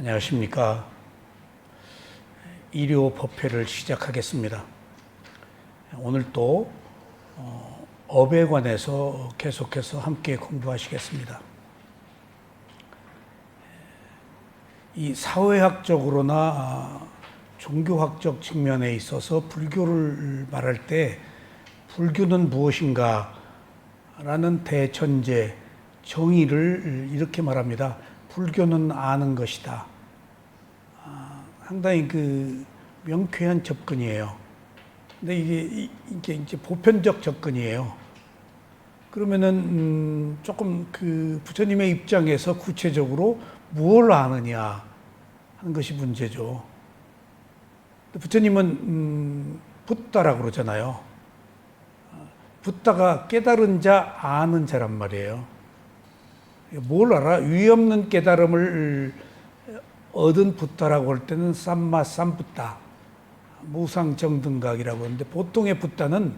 안녕하십니까. 일요법회를 시작하겠습니다. 오늘 또 업에 관해서 계속해서 함께 공부하시겠습니다. 이 사회학적으로나 종교학적 측면에 있어서 불교를 말할 때 불교는 무엇인가 라는 대전제, 정의를 이렇게 말합니다. 불교는 아는 것이다. 상당히 명쾌한 접근이에요. 근데 이게 이제 보편적 접근이에요. 그러면은 조금 부처님의 입장에서 구체적으로 무엇을 아느냐 하는 것이 문제죠. 부처님은 붓다라고 그러잖아요. 붓다가 깨달은 자, 아는 자란 말이에요. 뭘 알아? 위없는 깨달음을 얻은 붓다라고 할 때는 쌈마 쌈붓다, 무상정등각이라고 하는데, 보통의 붓다는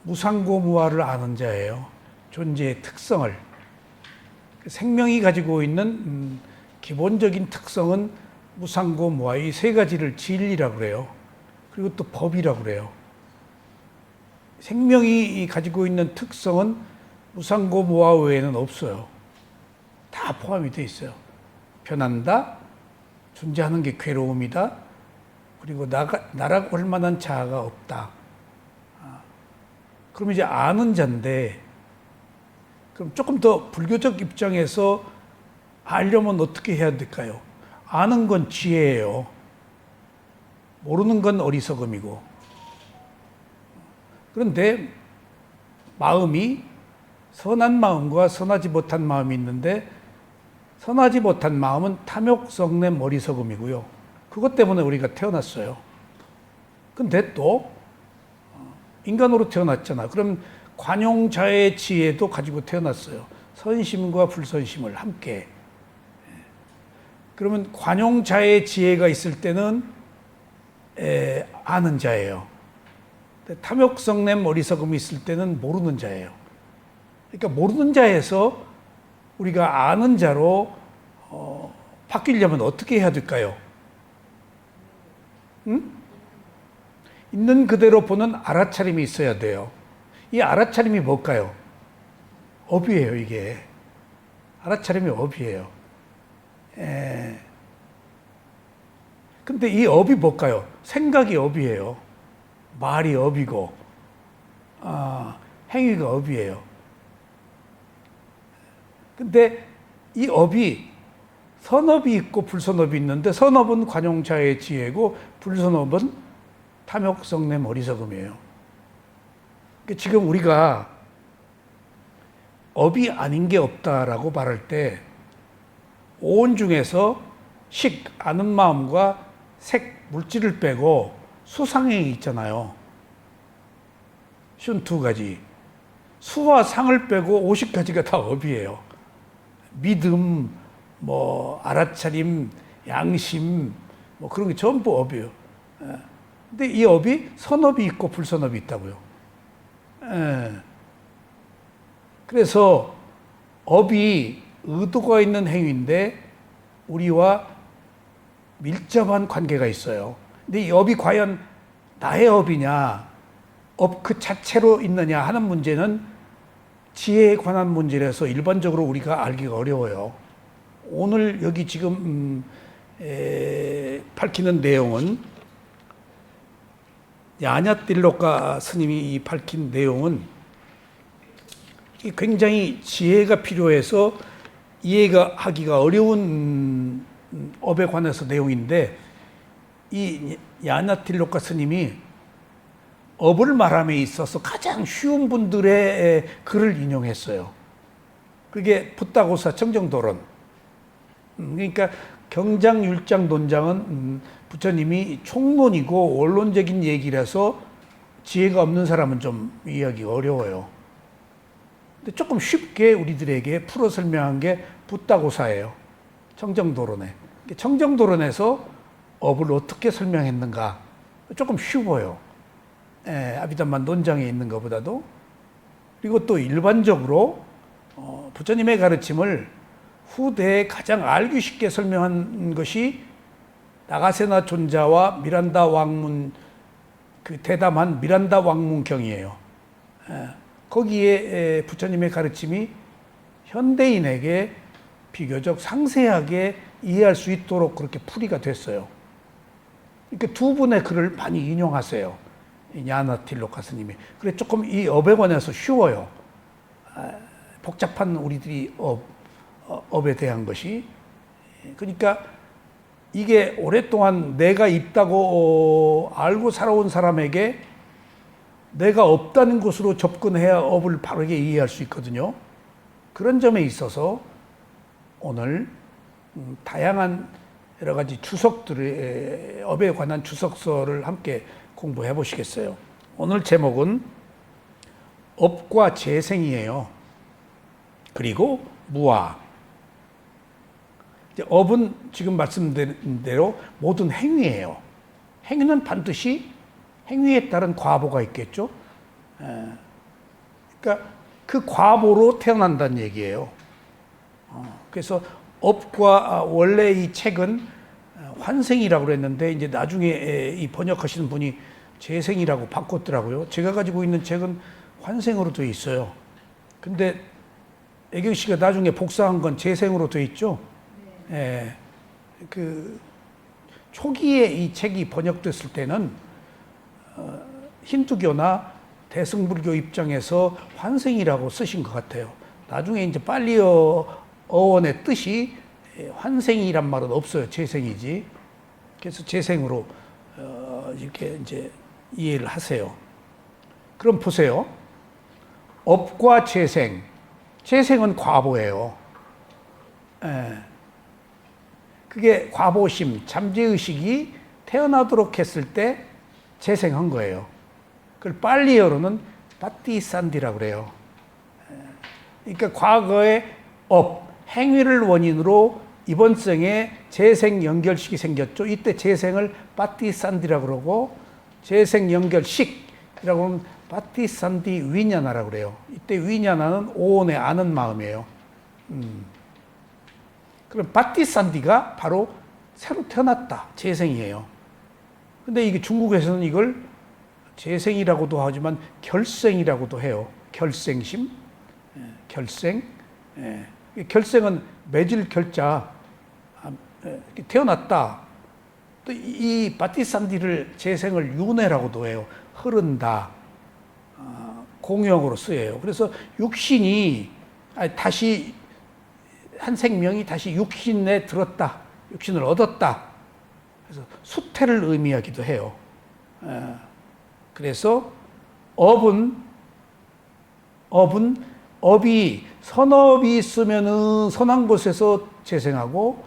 무상고무화를 아는 자예요. 존재의 특성을. 생명이 가지고 있는 기본적인 특성은 무상고무화, 이 세 가지를 진리라고 그래요. 그리고 또 법이라고 그래요. 생명이 가지고 있는 특성은 무상고무화 외에는 없어요. 다 포함이 되어 있어요. 변한다, 존재하는 게 괴로움이다, 그리고 나라고 할 만한 자아가 없다. 그럼 이제 아는 자인데, 그럼 조금 더 불교적 입장에서 알려면 어떻게 해야 될까요? 아는 건 지혜예요. 모르는 건 어리석음이고. 그런데 마음이 선한 마음과 선하지 못한 마음이 있는데, 선하지 못한 마음은 탐욕, 성냄, 어리석음이고요. 그것 때문에 우리가 태어났어요. 근데 또 인간으로 태어났잖아. 그럼 관용자의 지혜도 가지고 태어났어요. 선심과 불선심을 함께. 그러면 관용자의 지혜가 있을 때는 아는 자예요. 탐욕, 성냄, 어리석음이 있을 때는 모르는 자예요. 그러니까 모르는 자에서 우리가 아는 자로 바뀌려면 어떻게 해야 될까요? 응? 있는 그대로 보는 알아차림이 있어야 돼요. 이 알아차림이 뭘까요? 업이에요, 이게. 알아차림이 업이에요. 근데 이 업이 뭘까요? 생각이 업이에요. 말이 업이고, 행위가 업이에요. 근데 이 업이 선업이 있고 불선업이 있는데, 선업은 관용자의 지혜고 불선업은 탐욕, 성냄, 어리석음이에요. 그러니까 지금 우리가 업이 아닌 게 없다라고 말할 때, 오온 중에서 식, 아는 마음과 색, 물질을 빼고 수상행위 있잖아요. 쉬운 두 가지. 수와 상을 빼고 50가지가 다 업이에요. 믿음, 알아차림, 양심, 그런 게 전부 업이에요. 근데 이 업이 선업이 있고 불선업이 있다고요. 그래서 업이 의도가 있는 행위인데 우리와 밀접한 관계가 있어요. 근데 이 업이 과연 나의 업이냐, 업 그 자체로 있느냐 하는 문제는 지혜에 관한 문제라서 일반적으로 우리가 알기가 어려워요. 오늘 여기 지금 밝히는 내용은, 야냐틸로카 스님이 밝힌 내용은 굉장히 지혜가 필요해서 이해가 하기가 어려운 업에 관해서 내용인데, 이 야냐틸로카 스님이 업을 말함에 있어서 가장 쉬운 분들의 글을 인용했어요. 그게 붓다고사 청정도론. 그러니까 경장, 율장, 논장은 부처님이 총론이고 원론적인 얘기라서 지혜가 없는 사람은 좀 이해하기 어려워요. 근데 조금 쉽게 우리들에게 풀어 설명한 게 붓다고사예요. 청정도론에. 청정도론에서 업을 어떻게 설명했는가 조금 쉬워요. 아비담만 논장에 있는 것보다도. 그리고 또 일반적으로 부처님의 가르침을 후대에 가장 알기 쉽게 설명한 것이 나가세나 존자와 미란다 왕문, 그 대담한 미란다 왕문경이에요. 거기에 부처님의 가르침이 현대인에게 비교적 상세하게 이해할 수 있도록 그렇게 풀이가 됐어요. 그러니까 두 분의 글을 많이 인용하세요. 야나틸로카 스님이. 그래 조금 이 업에 관해서 쉬워요. 복잡한 우리들이 업에 대한 것이. 그러니까 이게 오랫동안 내가 있다고 알고 살아온 사람에게 내가 없다는 것으로 접근해야 업을 바르게 이해할 수 있거든요. 그런 점에 있어서 오늘 다양한 여러 가지 주석들의 업에 관한 주석서를 함께 공부해 보시겠어요? 오늘 제목은 업과 재생이에요. 그리고 무아. 업은 지금 말씀드린 대로 모든 행위예요. 행위는 반드시 행위에 따른 과보가 있겠죠. 그러니까 그 과보로 태어난다는 얘기예요. 그래서 업과 원래 이 책은 환생이라고 그랬는데 이제 나중에 이 번역하시는 분이 재생이라고 바꿨더라고요. 제가 가지고 있는 책은 환생으로 되어 있어요. 근데 애경 씨가 나중에 복사한 건 재생으로 되어 있죠. 네. 그 초기에 이 책이 번역됐을 때는 힌두교나 대승불교 입장에서 환생이라고 쓰신 것 같아요. 나중에 이제 팔리어 어원의 뜻이 환생이란 말은 없어요. 재생이지. 그래서 재생으로 이렇게 이제 이해를 하세요. 그럼 보세요. 업과 재생. 재생은 과보예요. 그게 과보심, 잠재의식이 태어나도록 했을 때 재생한 거예요. 그걸 팔리어로는 파티산디라고 그래요. 그러니까 과거의 업, 행위를 원인으로 이번 생에 재생 연결식이 생겼죠. 이때 재생을 파티산디라고 그러고 재생 연결식이라고 하면 파티산디 위냐나라고 그래요. 이때 위냐나는 오온의 아는 마음이에요. 그럼 파티산디가 바로 새로 태어났다. 재생이에요. 근데 이게 중국에서는 이걸 재생이라고도 하지만 결생이라고도 해요. 결생심, 결생. 결생은 맺을 결자, 태어났다. 또 이 파티산디를 재생을 윤회라고도 해요. 흐른다. 공용어로 쓰여요. 그래서 육신이 다시 한 생명이 다시 육신에 들었다. 육신을 얻었다. 그래서 수태를 의미하기도 해요. 그래서 업이 선업이 있으면은 선한 곳에서 재생하고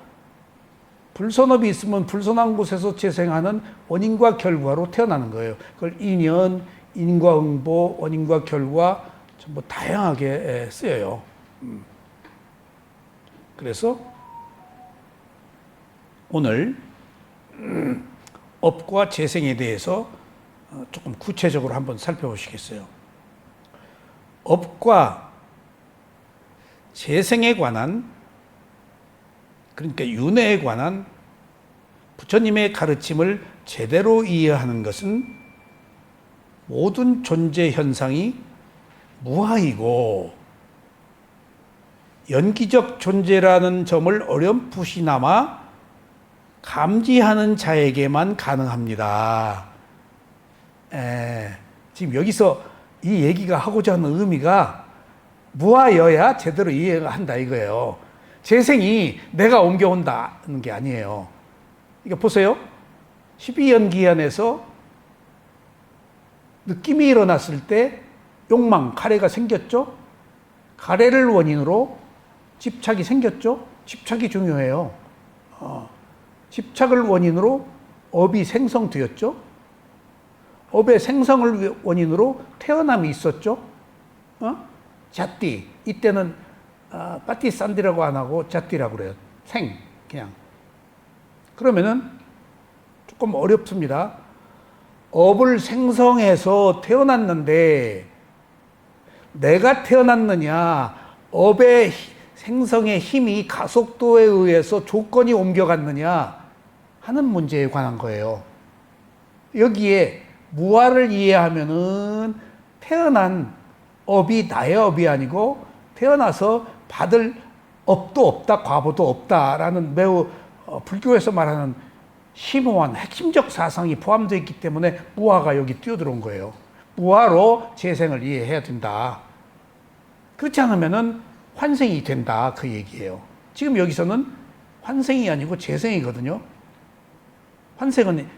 불선업이 있으면 불선한 곳에서 재생하는 원인과 결과로 태어나는 거예요. 그걸 인연, 인과응보, 원인과 결과 전부 다양하게 쓰여요. 그래서 오늘 업과 재생에 대해서 조금 구체적으로 한번 살펴보시겠어요? 업과 재생에 관한, 그러니까 윤회에 관한 부처님의 가르침을 제대로 이해하는 것은 모든 존재 현상이 무하이고 연기적 존재라는 점을 어렴풋이나마 감지하는 자에게만 가능합니다. 지금 여기서 이 얘기가 하고자 하는 의미가 무하여야 제대로 이해가 한다 이거예요. 재생이 내가 옮겨온다는 게 아니에요. 이거 보세요. 12연기안에서 느낌이 일어났을 때 욕망, 가래가 생겼죠? 가래를 원인으로 집착이 생겼죠? 집착이 중요해요. 집착을 원인으로 업이 생성되었죠? 업의 생성을 원인으로 태어남이 있었죠? 자띠. 이때는 파티산디라고 안 하고 자띠라고 그래요. 그냥. 그러면은 조금 어렵습니다. 업을 생성해서 태어났는데 내가 태어났느냐, 업의 생성의 힘이 가속도에 의해서 조건이 옮겨갔느냐 하는 문제에 관한 거예요. 여기에 무아를 이해하면은 태어난 업이 나의 업이 아니고 태어나서 받을 업도 없다, 과보도 없다라는 매우 불교에서 말하는 심오한 핵심적 사상이 포함되어 있기 때문에 무아가 여기 뛰어들어온 거예요. 무아로 재생을 이해해야 된다. 그렇지 않으면은 환생이 된다 그 얘기예요. 지금 여기서는 환생이 아니고 재생이거든요. 환생은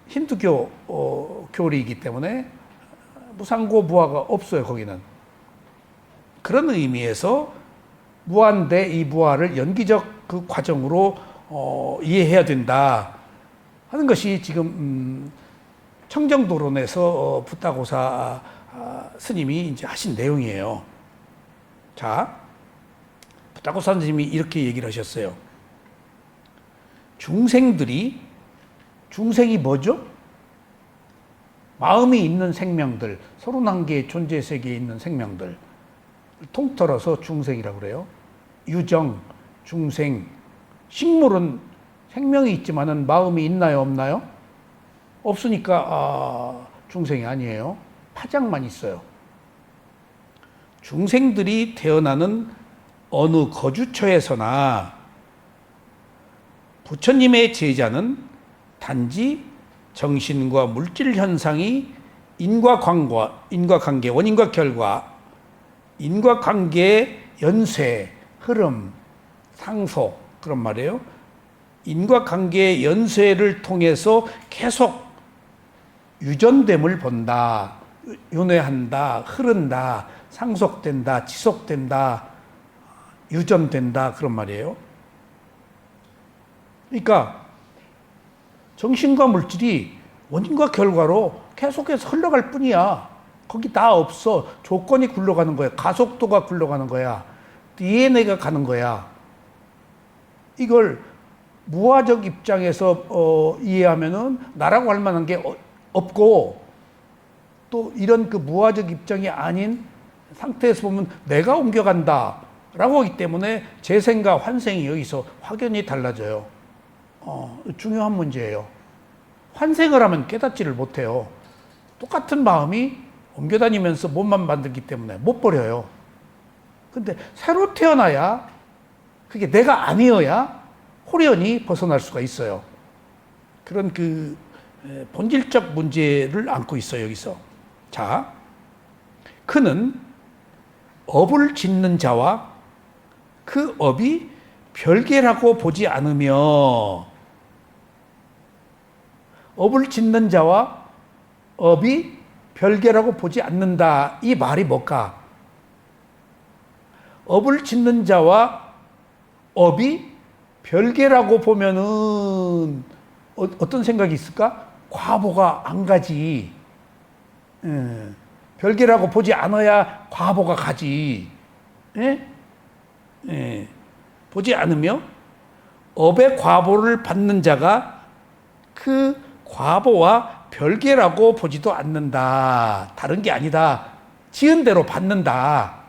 힌두교 교리이기 때문에 무상고 무아가 없어요. 거기는. 그런 의미에서 무아인데 이 무아를 연기적 그 과정으로 이해해야 된다 하는 것이 지금 청정도론에서 붓다고사 스님이 이제 하신 내용이에요. 자, 붓다고사 스님이 이렇게 얘기를 하셨어요. 중생이 뭐죠? 마음이 있는 생명들, 31개의 존재 세계에 있는 생명들 통틀어서 중생이라고 그래요. 유정, 중생, 식물은 생명이 있지만은 마음이 있나요, 없나요? 없으니까 중생이 아니에요. 파장만 있어요. 중생들이 태어나는 어느 거주처에서나 부처님의 제자는 단지 정신과 물질 현상이 인과관계, 원인과 결과, 인과관계의 연쇄, 흐름, 상속 그런 말이에요. 인과관계의 연쇄를 통해서 계속 유전됨을 본다, 윤회한다, 흐른다, 상속된다, 지속된다, 유전된다 그런 말이에요. 그러니까 정신과 물질이 원인과 결과로 계속해서 흘러갈 뿐이야. 거기 다 없어. 조건이 굴러가는 거야. 가속도가 굴러가는 거야. DNA가 가는 거야. 이걸 무아적 입장에서 이해하면은 나라고 할 만한 게 없고, 또 이런 그 무아적 입장이 아닌 상태에서 보면 내가 옮겨간다 라고 하기 때문에 재생과 환생이 여기서 확연히 달라져요. 중요한 문제예요. 환생을 하면 깨닫지를 못해요. 똑같은 마음이 옮겨다니면서 몸만 만들기 때문에 못 버려요. 근데 새로 태어나야, 그게 내가 아니어야 호련히 벗어날 수가 있어요. 그런 그 본질적 문제를 안고 있어요, 여기서. 자, 그는 업을 짓는 자와 그 업이 별개라고 보지 않으며, 업을 짓는 자와 업이 별개라고 보지 않는다. 이 말이 뭘까? 업을 짓는 자와 업이 별개라고 보면은 어떤 생각이 있을까? 과보가 안 가지. 별개라고 보지 않아야 과보가 가지. 보지 않으며 업의 과보를 받는 자가 그 과보와 별개라고 보지도 않는다. 다른 게 아니다. 지은 대로 받는다.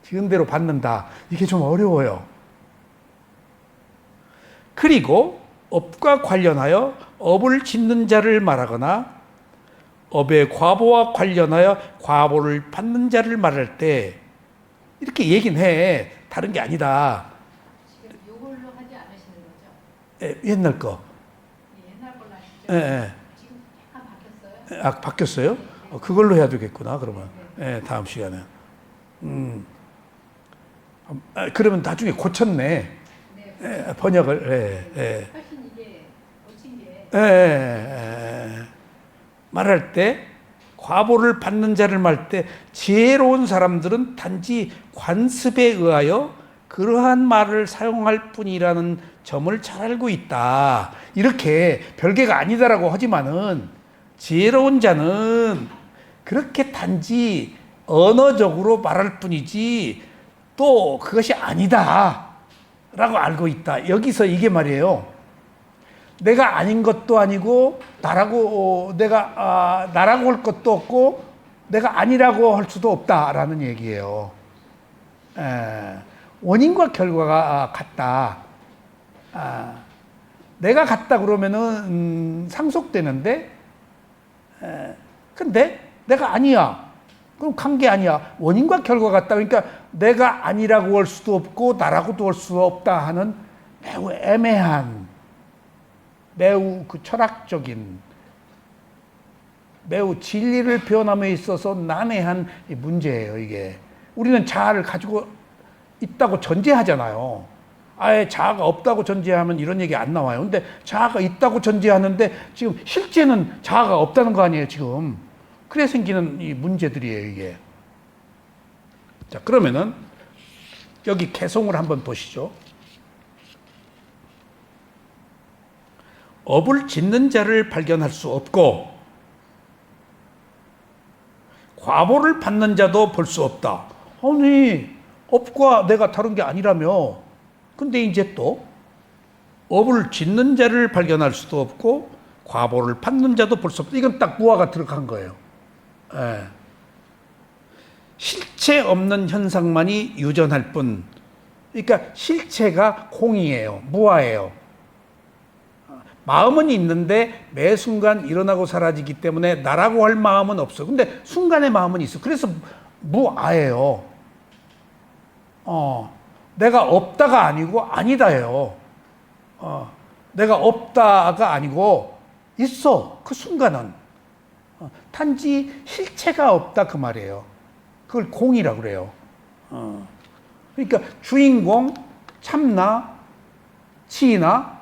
지은 대로 받는다. 이게 좀 어려워요. 그리고 업과 관련하여 업을 짓는 자를 말하거나 업의 과보와 관련하여 과보를 받는 자를 말할 때 이렇게 얘기는 해. 다른 게 아니다. 지금 이걸로 하지 않으시는 거죠? 옛날 거. 옛날 걸로 하시죠? 예. 지금 약간 바뀌었어요? 바뀌었어요? 그걸로 해야 되겠구나, 그러면. 다음 시간에. 그러면 나중에 고쳤네. 네. 번역을. 훨씬 이게 고친 게. 말할 때 과보를 받는 자를 말할 때 지혜로운 사람들은 단지 관습에 의하여 그러한 말을 사용할 뿐이라는 점을 잘 알고 있다. 이렇게 별개가 아니다라고 하지만은 지혜로운 자는 그렇게 단지 언어적으로 말할 뿐이지 또 그것이 아니다 라고 알고 있다. 여기서 이게 말이에요. 내가 아닌 것도 아니고 나라고 나라고 할 것도 없고 내가 아니라고 할 수도 없다라는 얘기예요. 원인과 결과가 같다. 내가 같다 그러면은 상속되는데, 근데 내가 아니야. 그럼 관계 아니야. 원인과 결과 같다. 그러니까 내가 아니라고 할 수도 없고 나라고도 할 수 없다 하는 매우 애매한, 매우 그 철학적인, 매우 진리를 표현함에 있어서 난해한 문제예요, 이게. 우리는 자아를 가지고 있다고 전제하잖아요. 아예 자아가 없다고 전제하면 이런 얘기 안 나와요. 근데 자아가 있다고 전제하는데 지금 실제는 자아가 없다는 거 아니에요, 지금. 그래 생기는 이 문제들이에요, 이게. 자, 그러면은 여기 개송을 한번 보시죠. 업을 짓는 자를 발견할 수 없고 과보를 받는 자도 볼 수 없다. 아니, 업과 내가 다른 게 아니라며. 근데 이제 또 업을 짓는 자를 발견할 수도 없고 과보를 받는 자도 볼 수 없다. 이건 딱 무화가 들어간 거예요. 예. 실체 없는 현상만이 유전할 뿐. 그러니까 실체가 공이에요. 무아예요. 마음은 있는데 매 순간 일어나고 사라지기 때문에 나라고 할 마음은 없어. 근데 순간의 마음은 있어. 그래서 무아예요. 내가 없다가 아니고 아니다예요. 내가 없다가 아니고 있어. 그 순간은. 단지 실체가 없다 그 말이에요. 그걸 공이라고 그래요. 그러니까 주인공, 참나, 치나,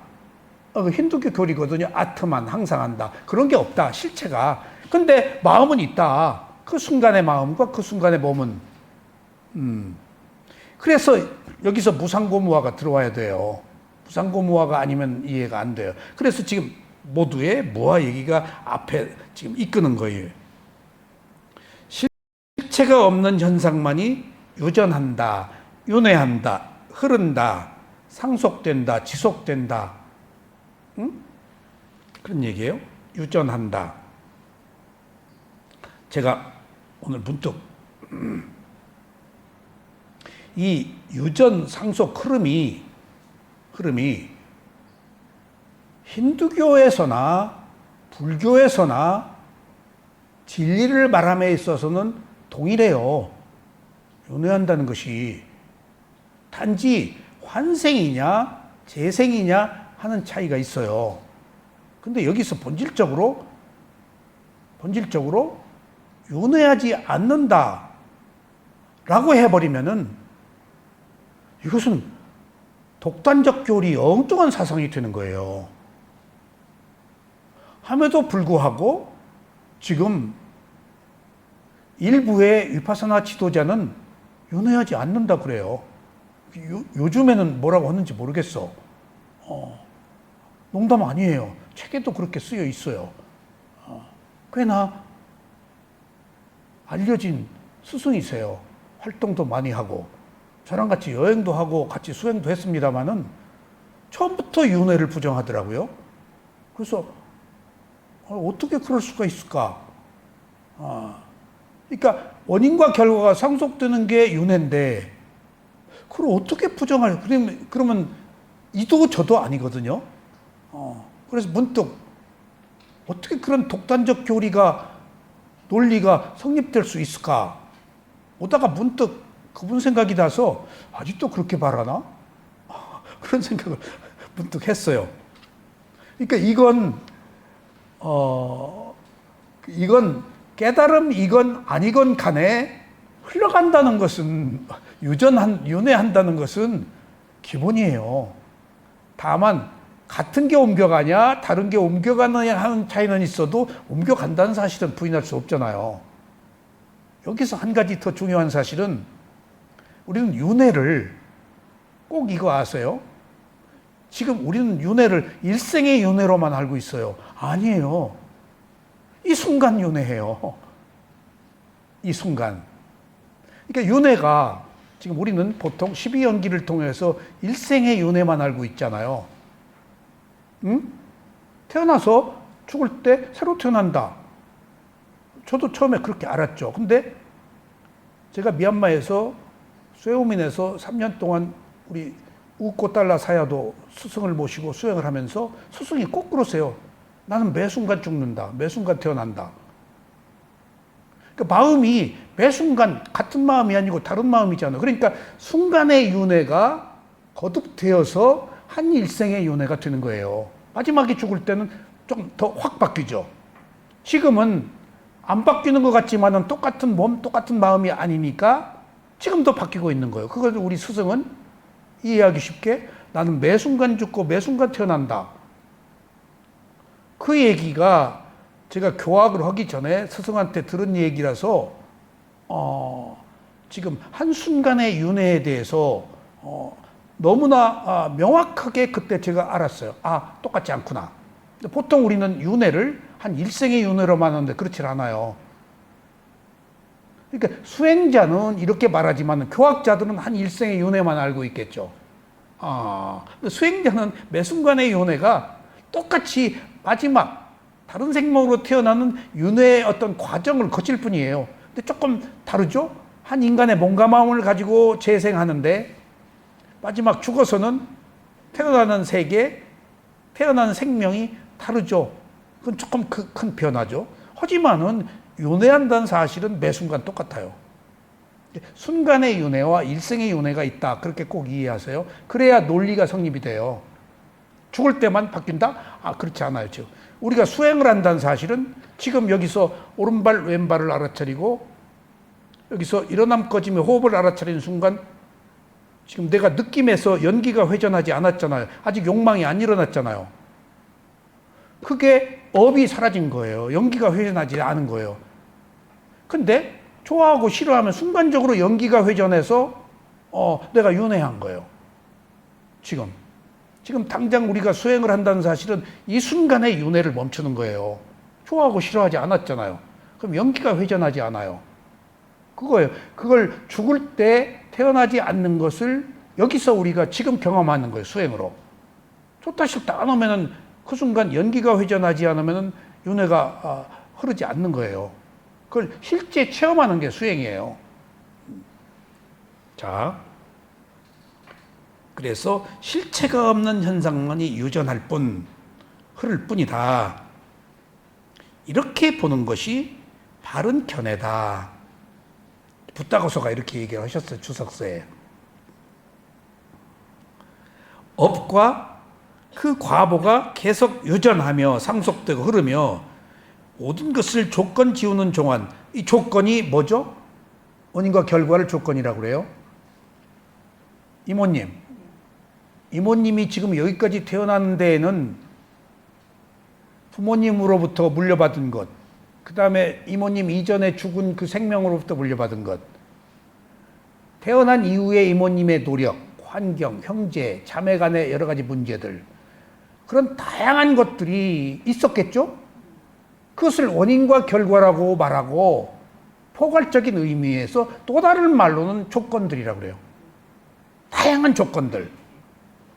힌두교 교리거든요. 아트만 항상 한다. 그런 게 없다. 실체가. 근데 마음은 있다. 그 순간의 마음과 그 순간의 몸은. 그래서 여기서 무상고무화가 들어와야 돼요. 무상고무화가 아니면 이해가 안 돼요. 그래서 지금 모두의 무화 얘기가 앞에 지금 이끄는 거예요. 실체가 없는 현상만이 유전한다, 윤회한다, 흐른다, 상속된다, 지속된다. 그런 얘기예요. 유전한다. 제가 오늘 문득 이 유전 상속 흐름이 힌두교에서나 불교에서나 진리를 말함에 있어서는 동일해요. 윤회한다는 것이 단지 환생이냐 재생이냐 하는 차이가 있어요. 근데 여기서 본질적으로 윤회하지 않는다 라고 해버리면은 이것은 독단적 교리, 엉뚱한 사상이 되는 거예요. 함에도 불구하고 지금 일부의 위파사나 지도자는 윤회하지 않는다 그래요. 요즘에는 뭐라고 하는지 모르겠어. 농담 아니에요. 책에도 그렇게 쓰여 있어요. 꽤나 알려진 스승이세요. 활동도 많이 하고 저랑 같이 여행도 하고 같이 수행도 했습니다마는 처음부터 윤회를 부정하더라고요. 그래서 어떻게 그럴 수가 있을까? 그러니까 원인과 결과가 상속되는 게 윤회인데 그걸 어떻게 부정할? 그러면 이도 저도 아니거든요. 그래서 문득 어떻게 그런 독단적 교리가 논리가 성립될 수 있을까? 오다가 문득 그분 생각이 나서 아직도 그렇게 말하나? 그런 생각을 문득 했어요. 그러니까 이건 깨달음 이건 아니건 간에 흘러간다는 것은 윤회한다는 것은 기본이에요. 다만 같은 게 옮겨가냐 다른 게 옮겨가느냐 하는 차이는 있어도 옮겨간다는 사실은 부인할 수 없잖아요. 여기서 한 가지 더 중요한 사실은 우리는 윤회를 꼭 이거 아세요? 지금 우리는 윤회를 일생의 윤회로만 알고 있어요. 아니에요. 이 순간 윤회해요. 이 순간. 그러니까 윤회가 지금 우리는 보통 12연기를 통해서 일생의 윤회만 알고 있잖아요. 응? 태어나서 죽을 때 새로 태어난다. 저도 처음에 그렇게 알았죠. 근데 제가 미얀마에서 쇠오민에서 3년 동안 우리 우꼬달라 사야도 스승을 모시고 수행을 하면서 스승이 꼭 그러세요. 나는 매 순간 죽는다. 매 순간 태어난다. 그러니까 마음이 매 순간 같은 마음이 아니고 다른 마음이잖아요. 그러니까 순간의 윤회가 거듭되어서 한 일생의 윤회가 되는 거예요. 마지막에 죽을 때는 좀 더 확 바뀌죠. 지금은 안 바뀌는 것 같지만은 똑같은 몸, 똑같은 마음이 아니니까 지금도 바뀌고 있는 거예요. 그걸 우리 스승은 이해하기 쉽게 나는 매 순간 죽고 매 순간 태어난다. 그 얘기가 제가 교학을 하기 전에 스승한테 들은 얘기라서 지금 한순간의 윤회에 대해서 너무나 명확하게 그때 제가 알았어요. 똑같지 않구나. 보통 우리는 윤회를 한 일생의 윤회로만 하는데 그렇지 않아요. 그러니까 수행자는 이렇게 말하지만 교학자들은 한 일생의 윤회만 알고 있겠죠. 수행자는 매 순간의 윤회가 똑같이 마지막 다른 생명으로 태어나는 윤회의 어떤 과정을 거칠 뿐이에요. 근데 조금 다르죠? 한 인간의 몸과 마음을 가지고 재생하는데 마지막 죽어서는 태어나는 세계, 태어나는 생명이 다르죠. 그건 조금 큰 변화죠. 하지만은 윤회한다는 사실은 매 순간 똑같아요. 순간의 윤회와 일생의 윤회가 있다. 그렇게 꼭 이해하세요. 그래야 논리가 성립이 돼요. 죽을 때만 바뀐다? 그렇지 않아요. 지금 우리가 수행을 한다는 사실은 지금 여기서 오른발 왼발을 알아차리고 여기서 일어남 꺼짐의 호흡을 알아차리는 순간 지금 내가 느낌에서 연기가 회전하지 않았잖아요. 아직 욕망이 안 일어났잖아요. 그게 업이 사라진 거예요. 연기가 회전하지 않은 거예요. 근데 좋아하고 싫어하면 순간적으로 연기가 회전해서 내가 윤회한 거예요. 지금 당장 우리가 수행을 한다는 사실은 이 순간에 윤회를 멈추는 거예요. 좋아하고 싫어하지 않았잖아요. 그럼 연기가 회전하지 않아요. 그거예요. 그걸 죽을 때 태어나지 않는 것을 여기서 우리가 지금 경험하는 거예요. 수행으로. 좋다 싫다 안 하면은 그 순간 연기가 회전하지 않으면은 윤회가 흐르지 않는 거예요. 그걸 실제 체험하는 게 수행이에요. 자, 그래서 실체가 없는 현상만이 유전할 뿐, 흐를 뿐이다. 이렇게 보는 것이 바른 견해다. 붓다고서가 이렇게 얘기를 하셨어요. 주석서에. 업과 그 과보가 계속 유전하며 상속되고 흐르며 모든 것을 조건 지우는 종안. 이 조건이 뭐죠? 원인과 결과를 조건이라고 그래요. 이모님이 지금 여기까지 태어난 데에는 부모님으로부터 물려받은 것, 그 다음에 이모님 이전에 죽은 그 생명으로부터 물려받은 것, 태어난 이후에 이모님의 노력, 환경, 형제, 자매 간의 여러 가지 문제들, 그런 다양한 것들이 있었겠죠? 그것을 원인과 결과라고 말하고 포괄적인 의미에서 또 다른 말로는 조건들이라고 그래요. 다양한 조건들.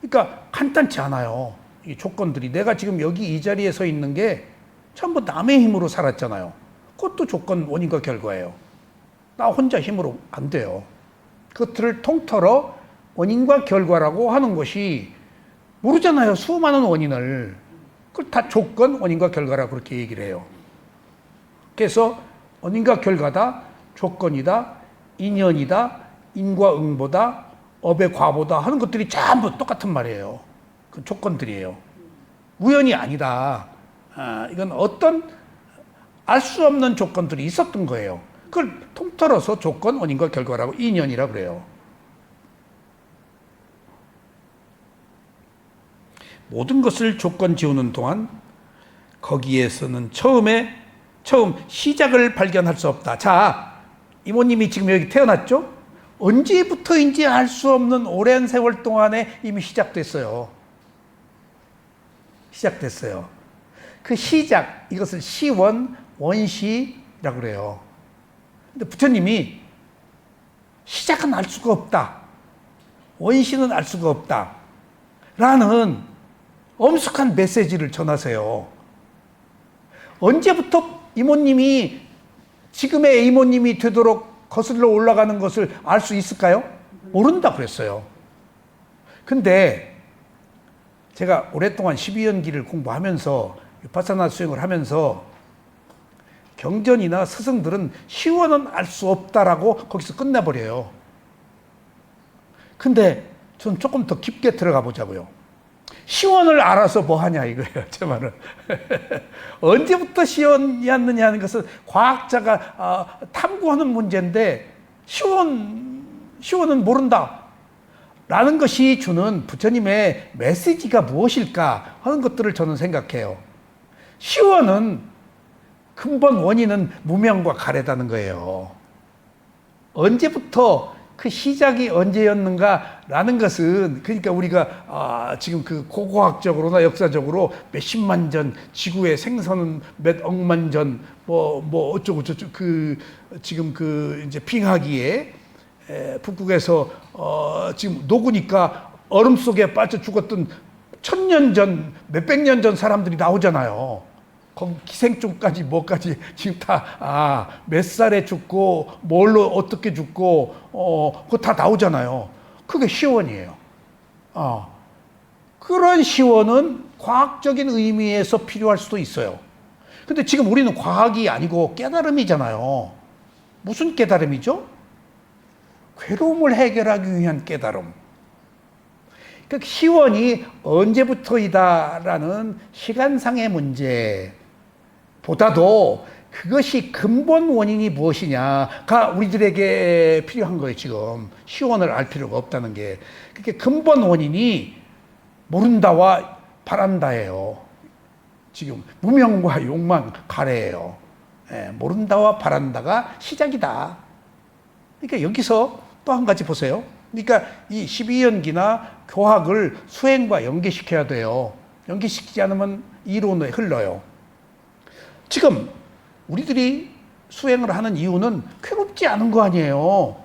그러니까 간단치 않아요. 이 조건들이. 내가 지금 여기 이 자리에 서 있는 게 전부 남의 힘으로 살았잖아요. 그것도 조건, 원인과 결과예요. 나 혼자 힘으로 안 돼요. 그것들을 통틀어 원인과 결과라고 하는 것이 모르잖아요. 수많은 원인을. 그걸 다 조건, 원인과 결과라고 그렇게 얘기를 해요. 그래서 원인과 결과다, 조건이다, 인연이다, 인과 응보다, 업의 과보다 하는 것들이 전부 똑같은 말이에요. 그 조건들이에요. 우연이 아니다. 이건 어떤 알 수 없는 조건들이 있었던 거예요. 그걸 통틀어서 조건, 원인과 결과라고 인연이라고 그래요. 모든 것을 조건 지우는 동안 거기에서는 처음 시작을 발견할 수 없다. 자, 이모님이 지금 여기 태어났죠? 언제부터인지 알 수 없는 오랜 세월 동안에 이미 시작됐어요. 그 시작, 이것을 시원, 원시라고 그래요. 근데 부처님이 시작은 알 수가 없다. 원시는 알 수가 없다. 라는 엄숙한 메시지를 전하세요. 언제부터 이모님이 지금의 이모님이 되도록 거슬러 올라가는 것을 알 수 있을까요? 모른다 그랬어요. 근데 제가 오랫동안 12연기를 공부하면서 위파사나 수행을 하면서 경전이나 스승들은 시원은 알 수 없다라고 거기서 끝내버려요. 근데 전 조금 더 깊게 들어가 보자고요. 시원을 알아서 뭐 하냐 이거예요, 제 말은. 언제부터 시원이었느냐 하는 것은 과학자가 탐구하는 문제인데 시원은 모른다 라는 것이 주는 부처님의 메시지가 무엇일까 하는 것들을 저는 생각해요. 시원은 근본 원인은 무명과 가래다는 거예요. 언제부터 그 시작이 언제였는가라는 것은, 그러니까 우리가 지금 그 고고학적으로나 역사적으로 몇십만 전, 지구의 생선은 몇 억만 전, 뭐 어쩌고 저쩌고 지금 이제 빙하기에 북극에서 지금 녹으니까 얼음 속에 빠져 죽었던 1000년 전, 몇백 년 전 사람들이 나오잖아요. 거기 기생충까지 뭐까지 지금 다 몇 살에 죽고 뭘로 어떻게 죽고 그거 다 나오잖아요. 그게 시원이에요. 그런 시원은 과학적인 의미에서 필요할 수도 있어요. 근데 지금 우리는 과학이 아니고 깨달음이잖아요. 무슨 깨달음이죠? 괴로움을 해결하기 위한 깨달음. 그 시원이 언제부터이다라는 시간상의 문제보다도 그것이 근본 원인이 무엇이냐가 우리들에게 필요한 거예요. 지금 시원을 알 필요가 없다는 게. 그게 근본 원인이 모른다와 바란다예요. 지금 무명과 욕망 가래예요. 모른다와 바란다가 시작이다. 그러니까 여기서 또 한 가지 보세요. 그러니까 이 12연기나 교학을 수행과 연계시켜야 돼요. 연계시키지 않으면 이론에 흘러요. 지금 우리들이 수행을 하는 이유는 괴롭지 않은 거 아니에요.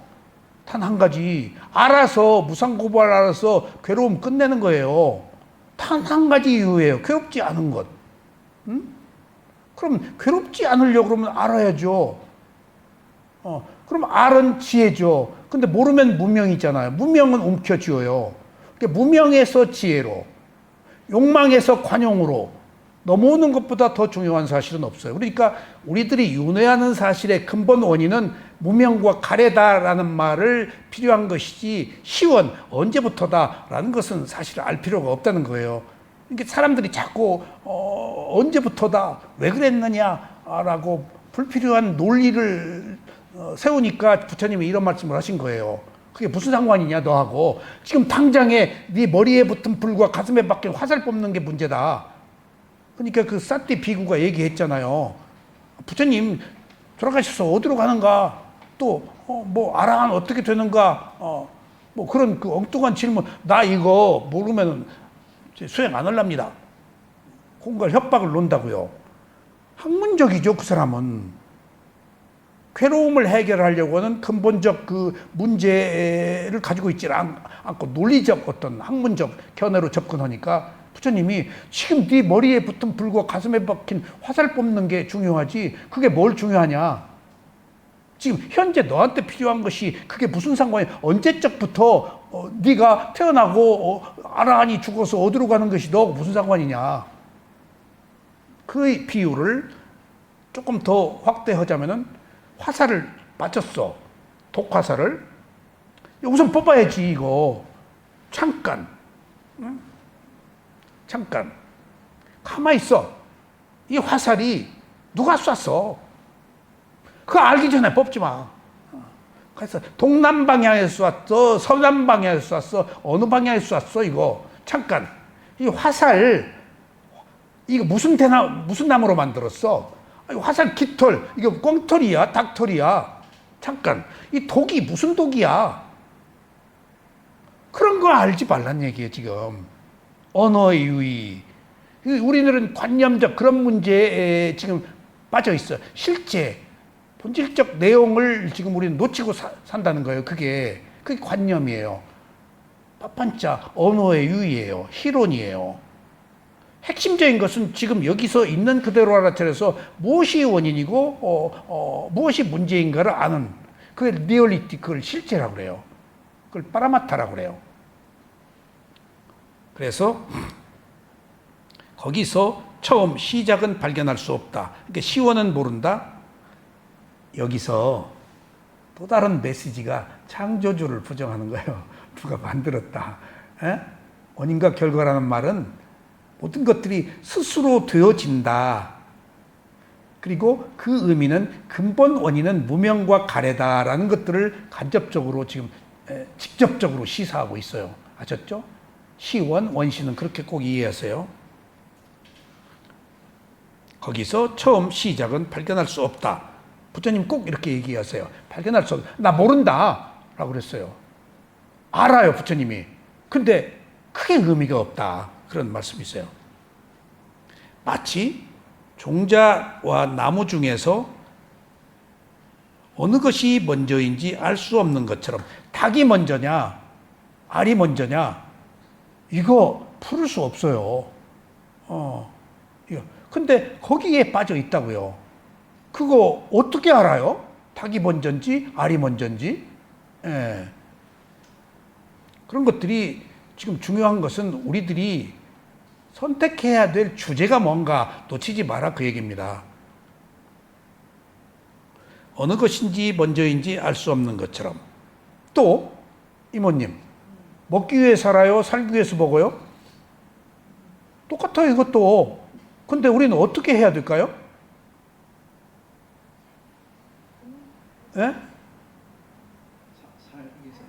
단 한 가지. 알아서 무상고발 알아서 괴로움 끝내는 거예요. 단 한 가지 이유예요. 괴롭지 않은 것. 그럼 괴롭지 않으려고 그러면 알아야죠. 그럼 알은 지혜죠. 근데 모르면 무명이잖아요. 무명은 움켜쥐어요. 그러니까 무명에서 지혜로, 욕망에서 관용으로 넘어오는 것보다 더 중요한 사실은 없어요. 그러니까 우리들이 윤회하는 사실의 근본 원인은 무명과 가래다라는 말을 필요한 것이지, 시원, 언제부터다라는 것은 사실 알 필요가 없다는 거예요. 그러니까 사람들이 자꾸 언제부터다, 왜 그랬느냐라고 불필요한 논리를 세우니까 부처님이 이런 말씀을 하신 거예요. 그게 무슨 상관이냐 너하고. 지금 당장에 네 머리에 붙은 불과 가슴에 박힌 화살 뽑는 게 문제다. 그러니까 그 사띠 비구가 얘기했잖아요. 부처님 돌아가셔서 어디로 가는가, 또 뭐 아라한 어떻게 되는가, 뭐 그런 그 엉뚱한 질문. 나 이거 모르면 수행 안 할랍니다. 공갈 협박을 놓는다고요. 학문적이죠, 그 사람은. 괴로움을 해결하려고 하는 근본적 그 문제를 가지고 있지 않고 논리적 어떤 학문적 견해로 접근하니까 부처님이 지금 네 머리에 붙은 불과 가슴에 박힌 화살 뽑는 게 중요하지, 그게 뭘 중요하냐. 지금 현재 너한테 필요한 것이 그게 무슨 상관이야. 언제적부터 네가 태어나고 아라한이 죽어서 어디로 가는 것이 너하고 무슨 상관이냐. 그 비유를 조금 더 확대하자면은, 화살을 맞췄어. 독화살을. 우선 뽑아야지, 이거. 잠깐. 응? 잠깐. 가만히 있어. 이 화살이 누가 쐈어? 그거 알기 전에 뽑지 마. 그래서 동남 방향에서 쐈어? 서남 방향에서 쐈어? 어느 방향에서 쐈어? 이거. 잠깐. 이 화살, 이거 무슨 나무로 만들었어? 화살 깃털, 이거 꽁털이야? 닭털이야? 잠깐, 이 독이 무슨 독이야? 그런 거 알지 말란 얘기예요, 지금. 언어의 유의. 우리들은 관념적 그런 문제에 지금 빠져 있어. 실제, 본질적 내용을 지금 우리는 놓치고 산다는 거예요, 그게 관념이에요. 빠판자, 언어의 유의예요. 희론이에요. 핵심적인 것은 지금 여기서 있는 그대로 알아차려서 무엇이 원인이고 무엇이 문제인가를 아는, 그게 리얼리티, 그걸 실체라고 그래요. 그걸 파라마타라고 그래요. 그래서 거기서 처음 시작은 발견할 수 없다. 그러니까 시원은 모른다. 여기서 또 다른 메시지가 창조주를 부정하는 거예요. 누가 만들었다. 에? 원인과 결과라는 말은 모든 것들이 스스로 되어진다. 그리고 그 의미는 근본 원인은 무명과 가래다라는 것들을 간접적으로 지금 직접적으로 시사하고 있어요. 아셨죠? 시원, 원시는 그렇게 꼭 이해하세요. 거기서 처음 시작은 발견할 수 없다. 부처님 꼭 이렇게 얘기하세요. 발견할 수 없다. 나 모른다. 라고 그랬어요. 알아요, 부처님이. 근데 크게 의미가 없다. 그런 말씀이세요. 마치 종자와 나무 중에서 어느 것이 먼저인지 알 수 없는 것처럼 닭이 먼저냐, 알이 먼저냐, 이거 풀을 수 없어요. 근데 거기에 빠져 있다고요. 그거 어떻게 알아요? 닭이 먼저인지 알이 먼저인지. 예. 그런 것들이 지금 중요한 것은 우리들이 선택해야 될 주제가 뭔가 놓치지 마라 그 얘기입니다. 어느 것인지 먼저인지 알 수 없는 것처럼. 또 이모님, 먹기 위해 살아요? 살기 위해서 먹어요? 똑같아요, 이것도. 근데 우리는 어떻게 해야 될까요? 예?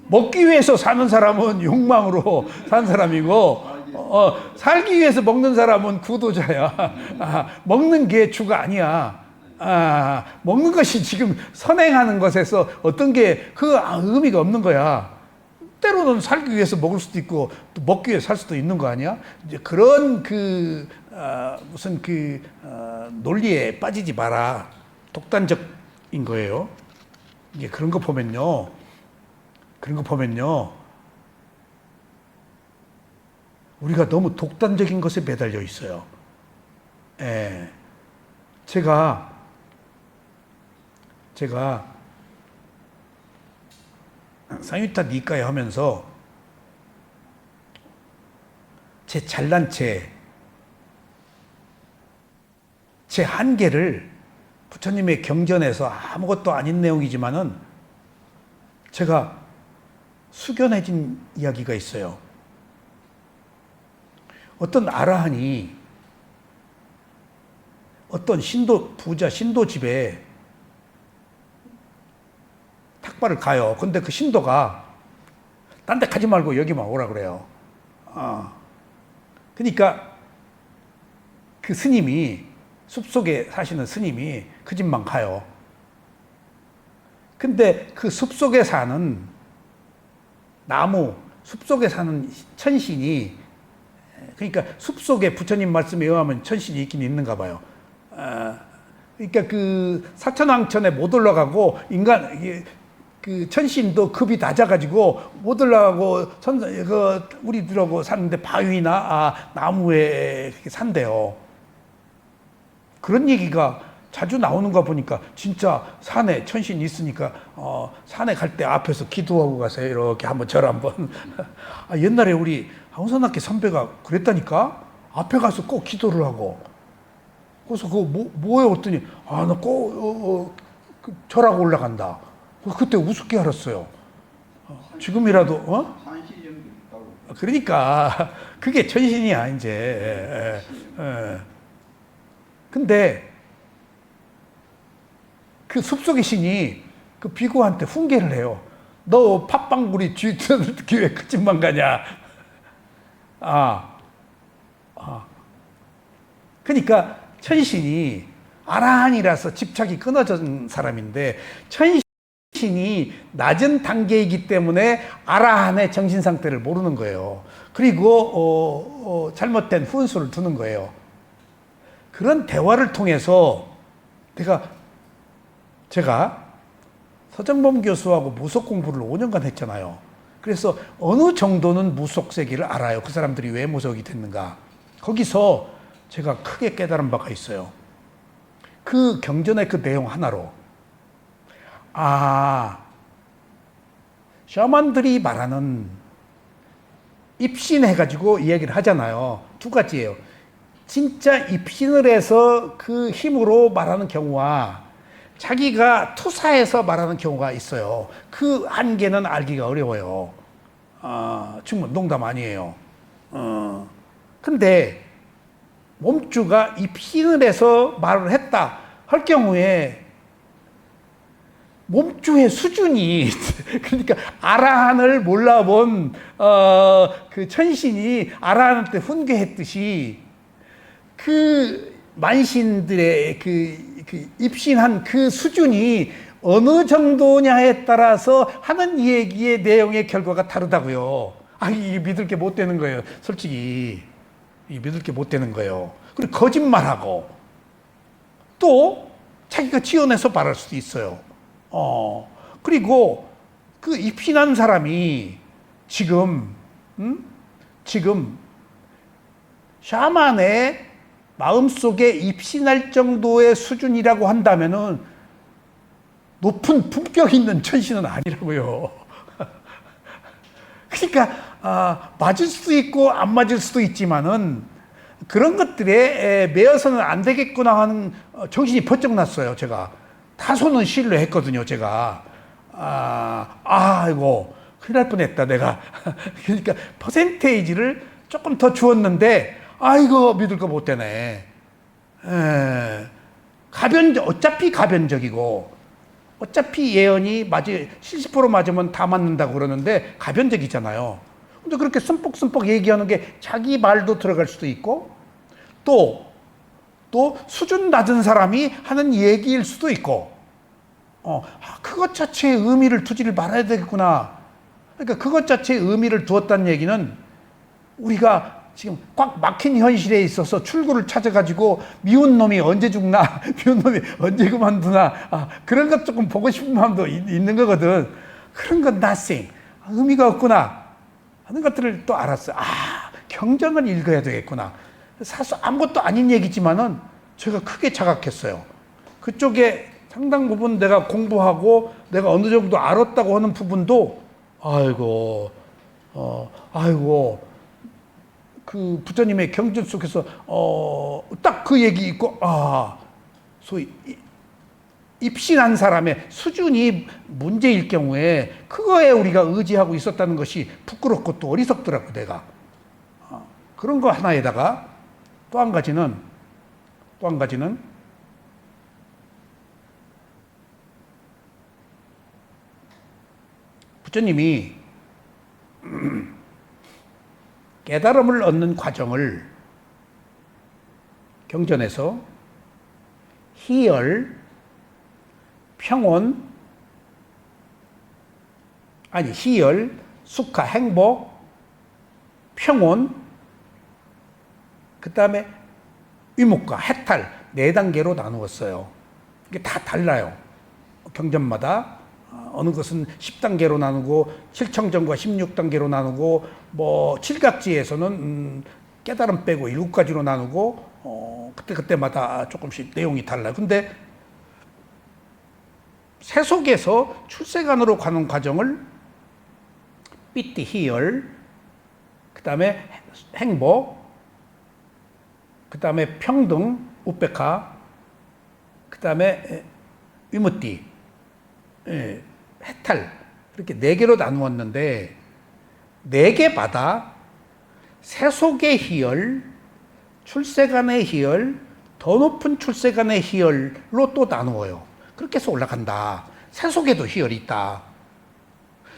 먹기 위해서 사는 사람은 욕망으로 산 사람이고, 살기 위해서 먹는 사람은 구도자야. 먹는 게 주가 아니야. 먹는 것이 지금 선행하는 것에서 어떤 게 그 의미가 없는 거야. 때로는 살기 위해서 먹을 수도 있고 또 먹기 위해 살 수도 있는 거 아니야? 이제 그런 무슨 논리에 빠지지 마라. 독단적인 거예요. 이게 그런 거 보면요. 우리가 너무 독단적인 것에 매달려 있어요. 예. 제가 상유타 니까에 하면서 제 잘난 제 한계를 부처님의 경전에서 아무것도 아닌 내용이지만은 제가 숙연해진 이야기가 있어요. 어떤 아라한이 어떤 부자 신도 집에 탁발을 가요. 근데 그 신도가 딴 데 가지 말고 여기만 오라 그래요. 그러니까 그 스님이 숲속에 사시는 스님이 그 집만 가요. 근데 그 숲속에 사는 숲속에 사는 천신이, 그러니까 숲속에 부처님 말씀에 의하면 천신이 있긴 있는가 봐요. 그러니까 그 사천왕천에 못 올라가고 그 천신도 급이 낮아가지고 못 올라가고 우리들하고 사는데 바위나 나무에 산대요. 그런 얘기가 자주 나오는 거 보니까 진짜 산에 천신이 있으니까 산에 갈 때 앞에서 기도하고 가세요. 이렇게 한번 절 한번. 옛날에 우리 황선학교 선배가 그랬다니까. 앞에 가서 꼭 기도를 하고. 그래서 그거 뭐예요? 했더니 나 꼭 절하고 올라간다. 그때 우습게 알았어요. 지금이라도 그러니까 그게 천신이야 이제. 근데 그 숲속의 신이 그 비구한테 훈계를 해요. 너 팥방구리 쥐뜯을 기회 그 집만 가냐. 그러니까 천신이 아라한이라서 집착이 끊어진 사람인데 천신이 낮은 단계이기 때문에 아라한의 정신 상태를 모르는 거예요. 그리고 잘못된 훈수를 두는 거예요. 그런 대화를 통해서 제가 서정범 교수하고 무속 공부를 5년간 했잖아요. 그래서 어느 정도는 무속 세계를 알아요. 그 사람들이 왜 무속이 됐는가. 거기서 제가 크게 깨달은 바가 있어요. 그 경전의 그 내용 하나로 샤먼들이 말하는 입신해가지고 이야기를 하잖아요. 두 가지예요. 진짜 입신을 해서 그 힘으로 말하는 경우와 자기가 투사해서 말하는 경우가 있어요. 그 한계는 알기가 어려워요. 정말 농담 아니에요. 근데 몸주가 입신을 해서 말을 했다 할 경우에 몸주의 수준이 그러니까 아라한을 몰라본 그 천신이 아라한한테 훈계했듯이 그 만신들의 그 입신한 그 수준이 어느 정도냐에 따라서 하는 얘기의 내용의 결과가 다르다고요. 이게 믿을 게 못 되는 거예요. 솔직히 이게 믿을 게 못 되는 거예요. 그리고 거짓말하고 또 자기가 지어내서 말할 수도 있어요. 그리고 그 입신한 사람이 지금 샤만의 마음속에 입신할 정도의 수준이라고 한다면은 높은 품격 있는 천신은 아니라고요. 그러니까 맞을 수도 있고 안 맞을 수도 있지만은 그런 것들에 매여서는 안 되겠구나 하는 정신이 번쩍 났어요. 제가 다소는 신뢰했거든요. 제가 아이고 큰일 날 뻔했다 내가. 그러니까 퍼센테이지를 조금 더 주었는데 이거 믿을 거 못 되네. 어차피 가변적이고 어차피 예언이 70% 맞으면 다 맞는다고 그러는데 가변적이잖아요. 근데 그렇게 슴뻑슴뻑 얘기하는 게 자기 말도 들어갈 수도 있고 또 수준 낮은 사람이 하는 얘기일 수도 있고 그것 자체의 의미를 두지를 말아야 되겠구나. 그러니까 그것 자체의 의미를 두었다는 얘기는 우리가 지금 꽉 막힌 현실에 있어서 출구를 찾아가지고 미운 놈이 언제 죽나, 미운 놈이 언제 그만두나, 그런 것 조금 보고 싶은 마음도 있는 거거든. 그런 건 nothing. 의미가 없구나 하는 것들을 또 알았어요. 경전을 읽어야 되겠구나. 사실 아무것도 아닌 얘기지만은 제가 크게 자각했어요. 그쪽에 상당 부분 내가 공부하고 내가 어느 정도 알았다고 하는 부분도 아이고 그 부처님의 경전 속에서 딱 그 얘기 있고 소위 입신한 사람의 수준이 문제일 경우에 그거에 우리가 의지하고 있었다는 것이 부끄럽고 또 어리석더라고 내가. 그런 거 하나에다가 또 한 가지는 부처님이 깨달음을 얻는 과정을 경전에서 희열, 평온, 희열, 수카, 행복, 평온, 그 다음에 위목과 해탈 4단계로 나누었어요. 이게 다 달라요. 경전마다 어느 것은 10단계로 나누고 7청정과 16단계로 나누고 칠각지에서는 깨달음 빼고 7가지로 나누고 그때마다 조금씩 내용이 달라요. 근데 세속에서 출세간으로 가는 과정을 삐띠 희열, 그 다음에 행복, 그 다음에 평등 우페카, 그 다음에 위무띠, 해탈, 이렇게 4개로 나누었는데 4개마다 세속의 희열, 출세간의 희열, 더 높은 출세간의 희열로 또 나누어요. 그렇게 해서 올라간다. 세속에도 희열이 있다.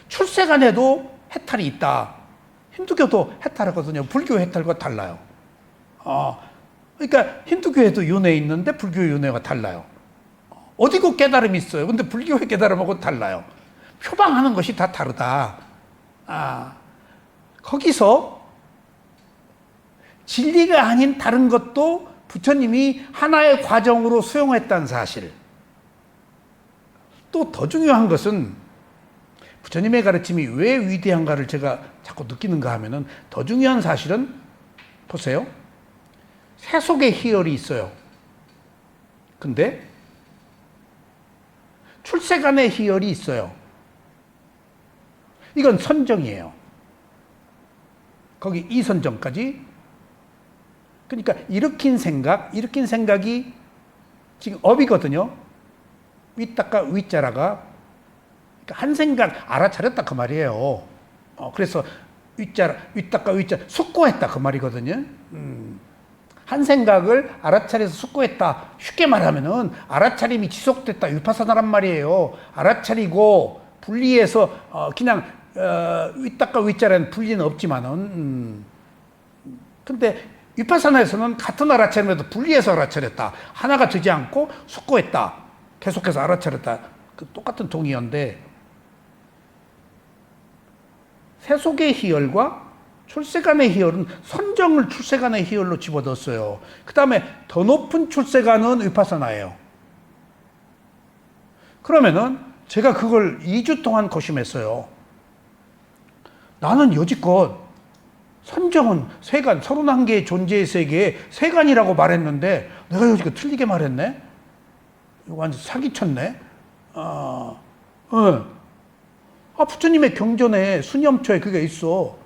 출세간에도 해탈이 있다. 힌두교도 해탈하거든요. 불교 해탈과 달라요. 그러니까 힌두교에도 윤회 있는데 불교 윤회가 달라요. 어디고 깨달음이 있어요. 근데 불교의 깨달음하고 달라요. 표방하는 것이 다 다르다. 거기서 진리가 아닌 다른 것도 부처님이 하나의 과정으로 수용했다는 사실. 또 더 중요한 것은 부처님의 가르침이 왜 위대한가를 제가 자꾸 느끼는가 하면은 더 중요한 사실은 보세요. 세속의 희열이 있어요. 근데 출세간의 희열이 있어요. 이건 선정이에요. 거기 이선정까지. 그러니까 일으킨 생각이 지금 업이거든요. 위닦아 위자라가 그러니까 한 생각 알아차렸다 그 말이에요. 그래서 위닦아 위자 숙고했다 그 말이거든요. 한 생각을 알아차려서 숙고했다. 쉽게 말하면은 알아차림이 지속됐다 위파사나란 말이에요. 알아차리고 분리해서 그냥 위닦아 위자라는 분리는 없지만은 근데 위파사나에서는 같은 알아차림에도 분리해서 알아차렸다. 하나가 되지 않고 숙고했다. 계속해서 알아차렸다. 그 똑같은 동의어인데 세속의 희열과 출세간의 희열은 선정을 출세간의 희열로 집어넣었어요. 그 다음에 더 높은 출세간은 위파사나예요. 그러면은 제가 그걸 2주 동안 고심했어요. 나는 여지껏 선정은 세간, 31개의 존재의 세계에 세간이라고 말했는데 내가 여지껏 틀리게 말했네? 이거 완전 사기쳤네? 부처님의 경전에 수념초에 그게 있어.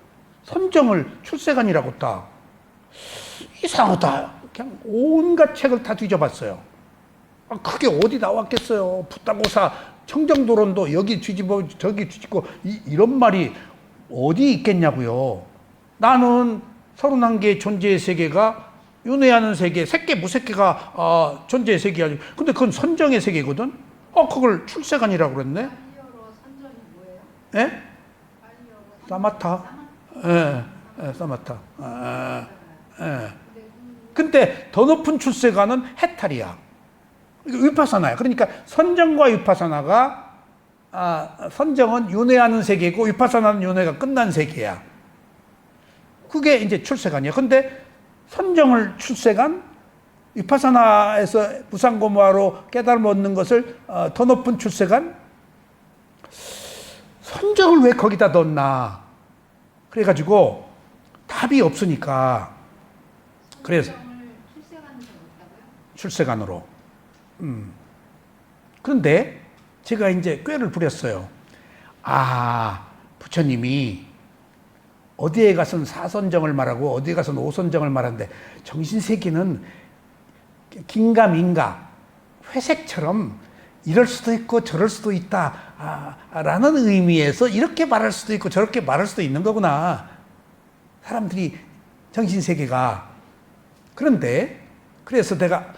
선정을 출세간이라고 딱. 이상하다. 그냥 온갖 책을 다 뒤져봤어요. 그게 어디 나왔겠어요. 붓다고사 청정도론도 여기 뒤집어 저기 뒤집고 이런 말이 어디 있겠냐고요. 나는 31개의 존재의 세계가 윤회하는 세계, 색계 무색계가 존재의 세계야. 근데 그건 선정의 세계거든. 그걸 출세간이라고 그랬네. 발리어로 선정이 뭐예요? 예? 발리어로 사마타. 사마타. 근데 더 높은 출세간은 해탈이야. 위파사나야. 그러니까 선정과 위파사나가 선정은 윤회하는 세계고 위파사나는 윤회가 끝난 세계야. 그게 이제 출세간이야. 근데 선정을 출세간, 위파사나에서 무상고무화로 깨달음 얻는 것을 더 높은 출세간, 선정을 왜 거기다 넣었나? 그래가지고 답이 없으니까 그래서 출세간으로. 그런데 제가 이제 꾀를 부렸어요. 부처님이 어디에 가서는 사선정을 말하고 어디에 가서는 오선정을 말하는데 정신세계는 긴가민가 회색처럼 이럴 수도 있고 저럴 수도 있다 라는 의미에서 이렇게 말할 수도 있고 저렇게 말할 수도 있는 거구나. 사람들이 정신세계가. 그런데 그래서 내가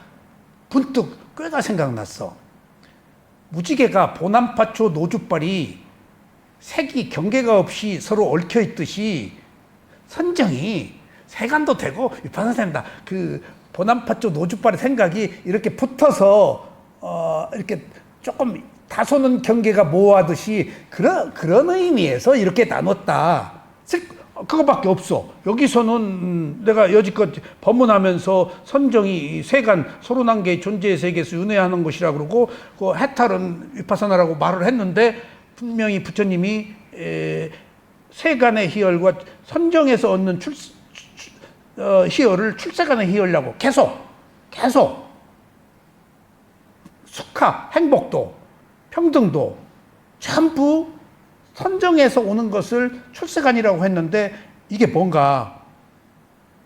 문득 꾀가 생각났어. 무지개가 보남파초 노주빨이 색이 경계가 없이 서로 얽혀 있듯이 선정이 세간도 되고 위파선도 된다. 그 보남파초 노주빨의 생각이 이렇게 붙어서 이렇게 조금 다소는 경계가 모호하듯이 그런 의미에서 이렇게 나눴다. 그거밖에 없어. 여기서는 내가 여지껏 법문하면서 선정이 세간 31개의 존재의 세계에서 윤회하는 것이라 그러고 그 해탈은 위파사나라고 말을 했는데 분명히 부처님이 세간의 희열과 선정에서 얻는 희열을 출세간의 희열이라고 계속 숙하, 행복도, 평등도 전부 선정에서 오는 것을 출세간이라고 했는데 이게 뭔가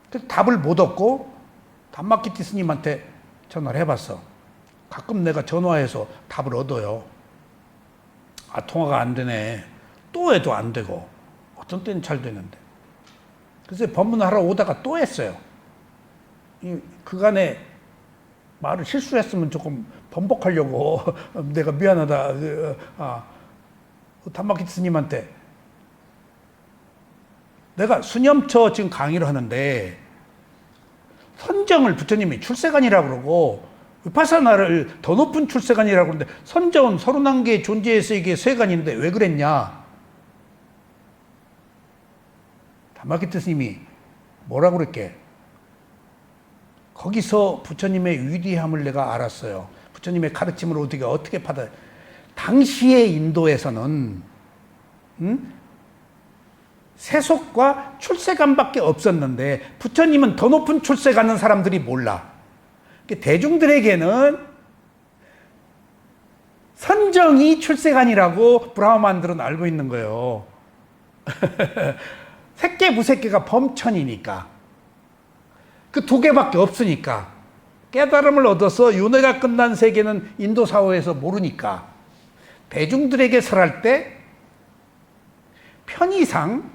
그래서 답을 못 얻고 담마키티 스님한테 전화를 해봤어. 가끔 내가 전화해서 답을 얻어요. 통화가 안 되네. 또 해도 안 되고 어떤 때는 잘 되는데. 그래서 법문하러 오다가 또 했어요. 그간에 말을 실수했으면 조금 번복하려고 내가 미안하다. 담마키티 스님한테 내가 수념처 지금 강의를 하는데 선정을 부처님이 출세간이라고 그러고 위파사나를 더 높은 출세간이라고 그러는데 선정은 31개의 존재의 세계의 세간인데 왜 그랬냐? 담마키티 스님이 뭐라고 그랬게? 거기서 부처님의 위대함을 내가 알았어요. 부처님의 가르침을 어떻게 받아? 당시의 인도에서는 세속과 출세간밖에 없었는데 부처님은 더 높은 출세가는 사람들이 몰라. 대중들에게는 선정이 출세간이라고 브라흐만들은 알고 있는 거예요. 색계 무색계가 범천이니까 그 두 개밖에 없으니까 깨달음을 얻어서 윤회가 끝난 세계는 인도 사회에서 모르니까 대중들에게 설할 때 편의상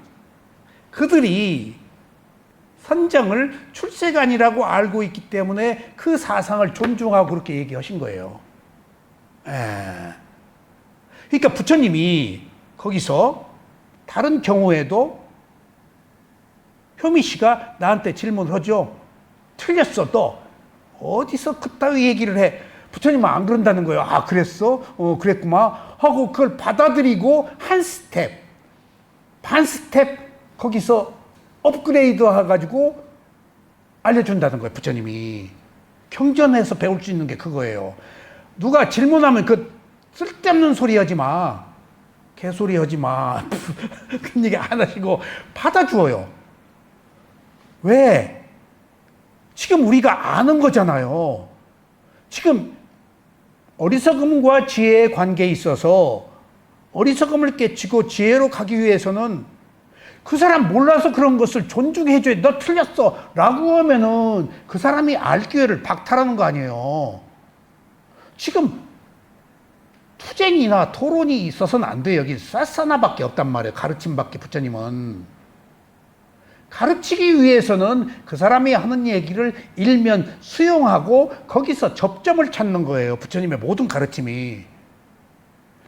그들이 선정을 출세관이라고 알고 있기 때문에 그 사상을 존중하고 그렇게 얘기하신 거예요. 그러니까 부처님이 거기서 다른 경우에도 효미 씨가 나한테 질문을 하죠. 틀렸어, 너 어디서 그따위 얘기를 해? 부처님은 안 그런다는 거예요. 아, 그랬어? 그랬구만 하고 그걸 받아들이고 한 스텝, 반 스텝 거기서 업그레이드 해가지고 알려준다는 거예요. 부처님이 경전에서 배울 수 있는 게 그거예요. 누가 질문하면 그 쓸데없는 소리 하지 마, 개소리 하지 마 그런 얘기 안 하시고 받아주어요. 왜? 지금 우리가 아는 거잖아요. 지금 어리석음과 지혜의 관계에 있어서 어리석음을 깨치고 지혜로 가기 위해서는 그 사람 몰라서 그런 것을 존중해줘야 너 틀렸어 라고 하면은 그 사람이 알 기회를 박탈하는 거 아니에요. 지금 투쟁이나 토론이 있어서는 안 돼요. 여기 사사나밖에 없단 말이에요. 가르침밖에. 부처님은 가르치기 위해서는 그 사람이 하는 얘기를 일면 수용하고 거기서 접점을 찾는 거예요. 부처님의 모든 가르침이.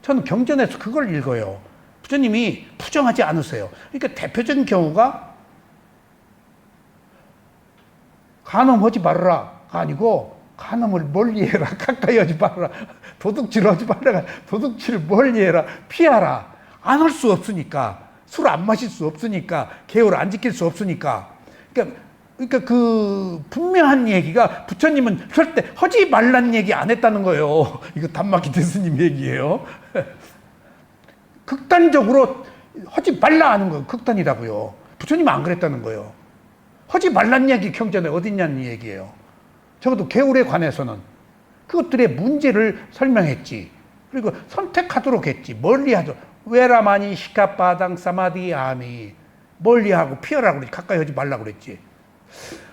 저는 경전에서 그걸 읽어요. 부처님이 부정하지 않으세요. 그러니까 대표적인 경우가 간음하지 말아라가 아니고 간음을 멀리해라, 가까이 하지 말아라, 도둑질하지 말아라, 도둑질을 멀리해라, 피하라. 안 할 수 없으니까, 술 안 마실 수 없으니까, 계율을 안 지킬 수 없으니까. 그러니까 그 분명한 얘기가 부처님은 절대 하지 말란 얘기 안 했다는 거예요. 이거 단마키 대스님 얘기예요. 극단적으로 하지 말라 하는 거예요. 극단이라고요. 부처님은 안 그랬다는 거예요. 하지 말란 얘기 경전에 어디 있냐는 얘기예요. 적어도 계율에 관해서는 그것들의 문제를 설명했지. 그리고 선택하도록 했지. 멀리하도록. 외라마니 시카바당 사마디 아미. 멀리하고 피하라고 그랬지. 가까이 하지 말라고 그랬지.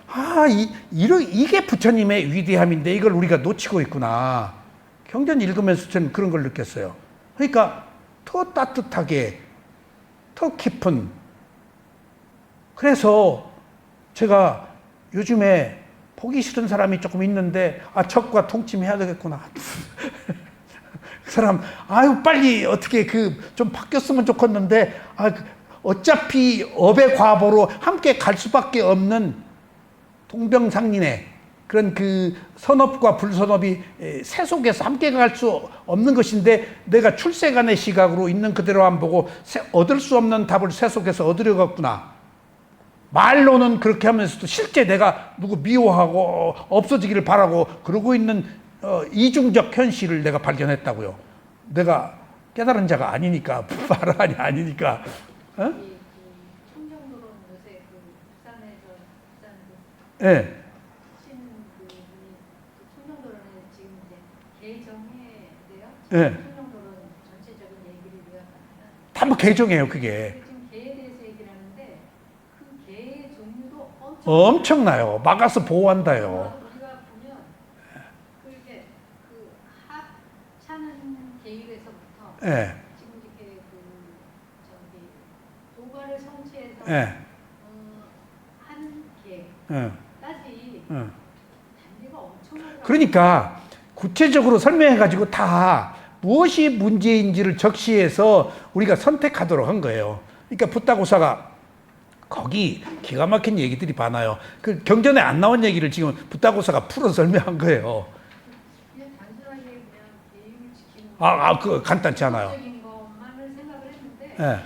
아, 이게 부처님의 위대함인데 이걸 우리가 놓치고 있구나. 경전 읽으면서 저는 그런 걸 느꼈어요. 그러니까 더 따뜻하게, 더 깊은. 그래서 제가 요즘에 보기 싫은 사람이 조금 있는데, 아, 적과 통침해야 되겠구나. 그 사람, 아유, 빨리 어떻게 좀 바뀌었으면 좋겠는데, 어차피 업의 과보로 함께 갈 수밖에 없는 동병상린의 그런 선업과 불선업이 세속에서 함께 갈 수 없는 것인데 내가 출세간의 시각으로 있는 그대로 안 보고 얻을 수 없는 답을 세속에서 얻으려겠구나. 말로는 그렇게 하면서도 실제 내가 누구 미워하고 없어지기를 바라고 그러고 있는 이중적 현실을 내가 발견했다고요. 내가 깨달은 자가 아니니까, 바라하니 아니니까. 어? 청정도로 요새 부산에서 예. 청정도로는 지금 이제 개정해야 돼요. 예. 청정도로는 전체적인 얘기를 요약하면 다 뭐 개정이에요, 그게. 지금 개에 대해서 얘기를 하는데 그 개의 종류도 엄청나요. 막아서 보호한다요. 우리가 보면 그렇게 합차는 계율에서부터 예. 지금 이렇게 도가를 성취해서 예. 한 예. 개까지 예. 단계가 엄청나게 그러니까 구체적으로 설명해가지고 다 무엇이 문제인지를 적시해서 우리가 선택하도록 한 거예요. 그러니까 붓다고사가 거기 기가 막힌 얘기들이 많아요. 그 경전에 안 나온 얘기를 지금 붓다고사가 풀어 설명한 거예요. 그냥 단순하게 그냥 계율을 지키는 그거 간단치 않아요. 적인 것만을 생각을 했는데 예.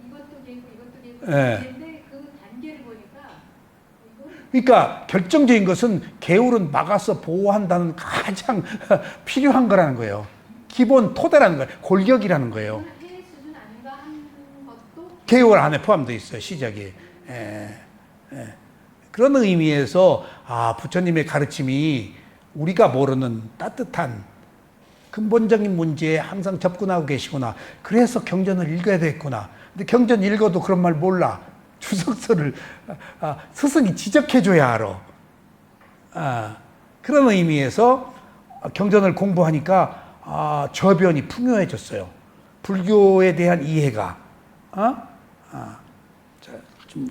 이것도 계고 이것도 계고 예. 근데 그 단계를 보니까 그러니까 결정적인 것은 계율은 막아서 보호한다는 가장 필요한 거라는 거예요. 기본 토대라는 거예요. 골격이라는 거예요. 해 수준 아닌가 하는 것도 계율 안에 포함되어 있어요. 시작이. 그런 의미에서 부처님의 가르침이 우리가 모르는 따뜻한 근본적인 문제에 항상 접근하고 계시구나. 그래서 경전을 읽어야 되겠구나. 근데 경전 읽어도 그런 말 몰라. 주석서를 스승이 지적해줘야 알아. 그런 의미에서 경전을 공부하니까 저변이 풍요해졌어요. 불교에 대한 이해가. 자,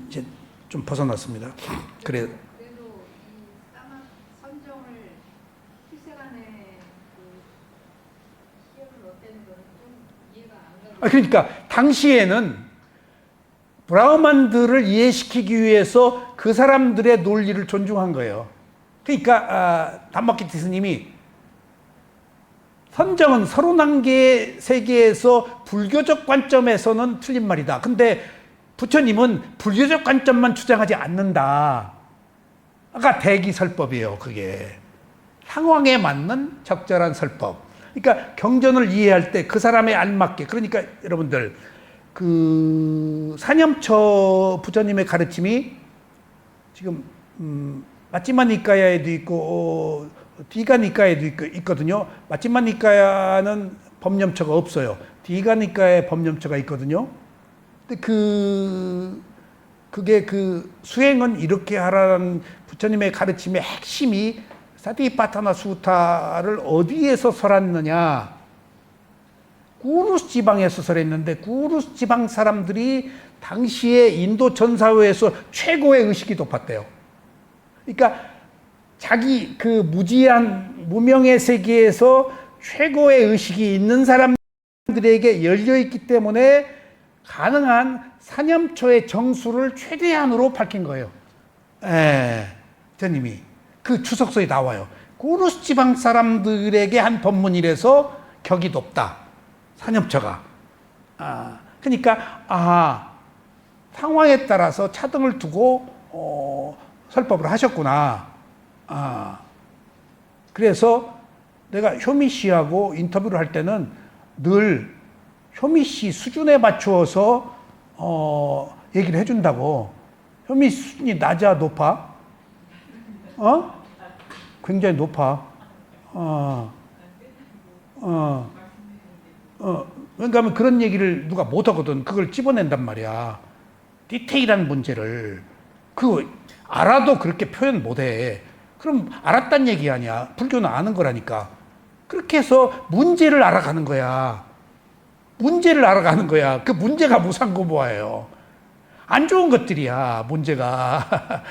이제 좀 벗어났습니다. 그래. 그래도 이 사막 선정을 필세간의 그 시험을 어때는 거는 좀 이해가 안 가요. 그러니까 당시에는 브라흐만들을 이해시키기 위해서 그 사람들의 논리를 존중한 거예요. 그러니까 담마키티 스님이 선정은 서른한계의 세계에서 불교적 관점에서는 틀린 말이다. 근데 부처님은 불교적 관점만 주장하지 않는다. 아까 대기설법이에요. 그게 상황에 맞는 적절한 설법. 그러니까 경전을 이해할 때 그 사람에 알맞게, 그러니까 여러분들 그 사념처 부처님의 가르침이 지금 마찌마 니까야에도 있고 디가 니까야에도 있거든요. 마찌마 니까야는 법념처가 없어요. 디가 니까야에 법념처가 있거든요. 근데 그게 그 수행은 이렇게 하라는 부처님의 가르침의 핵심이 사티파타나 수타를 어디에서 설했느냐? 구루스 지방에서 설했는데 구루스 지방 사람들이 당시에 인도 전사회에서 최고의 의식이 높았대요. 그러니까 자기 그 무지한 무명의 세계에서 최고의 의식이 있는 사람들에게 열려 있기 때문에 가능한 사념초의 정수를 최대한으로 밝힌 거예요. 부처님이 그 추석서에 나와요. 구루스 지방 사람들에게 한 법문이라서 격이 높다. 사념처가. 그러니까 상황에 따라서 차등을 두고 설법을 하셨구나. 그래서 내가 효미 씨하고 인터뷰를 할 때는 늘 효미 씨 수준에 맞추어서 얘기를 해준다고. 효미 수준이 낮아, 높아? 굉장히 높아. 왜냐하면 그런 얘기를 누가 못하거든. 그걸 집어낸단 말이야. 디테일한 문제를. 그거 알아도 그렇게 표현 못해. 그럼 알았단 얘기 아니야. 불교는 아는 거라니까. 그렇게 해서 문제를 알아가는 거야. 문제를 알아가는 거야. 그 문제가 무상고모아예요. 안 좋은 것들이야, 문제가.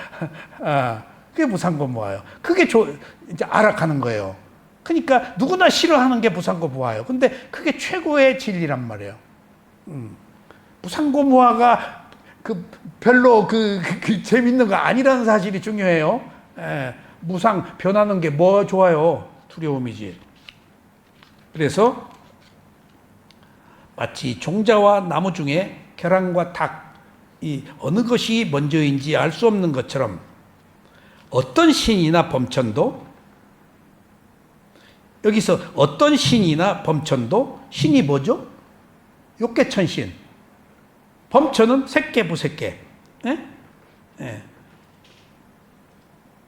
그게 무상고모아예요. 그게 이제 알아가는 거예요. 그러니까 누구나 싫어하는 게 무상고모아예요. 근데 그게 최고의 진리란 말이에요. 무상고모아가 별로 재밌는 거 아니라는 사실이 중요해요. 무상, 변하는 게 뭐 좋아요? 두려움이지. 그래서 마치 종자와 나무 중에 계란과 닭, 이 어느 것이 먼저인지 알 수 없는 것처럼 어떤 신이나 범천도, 여기서 어떤 신이나 범천도, 신이 뭐죠? 욕계천신. 범천은 색계 부색계.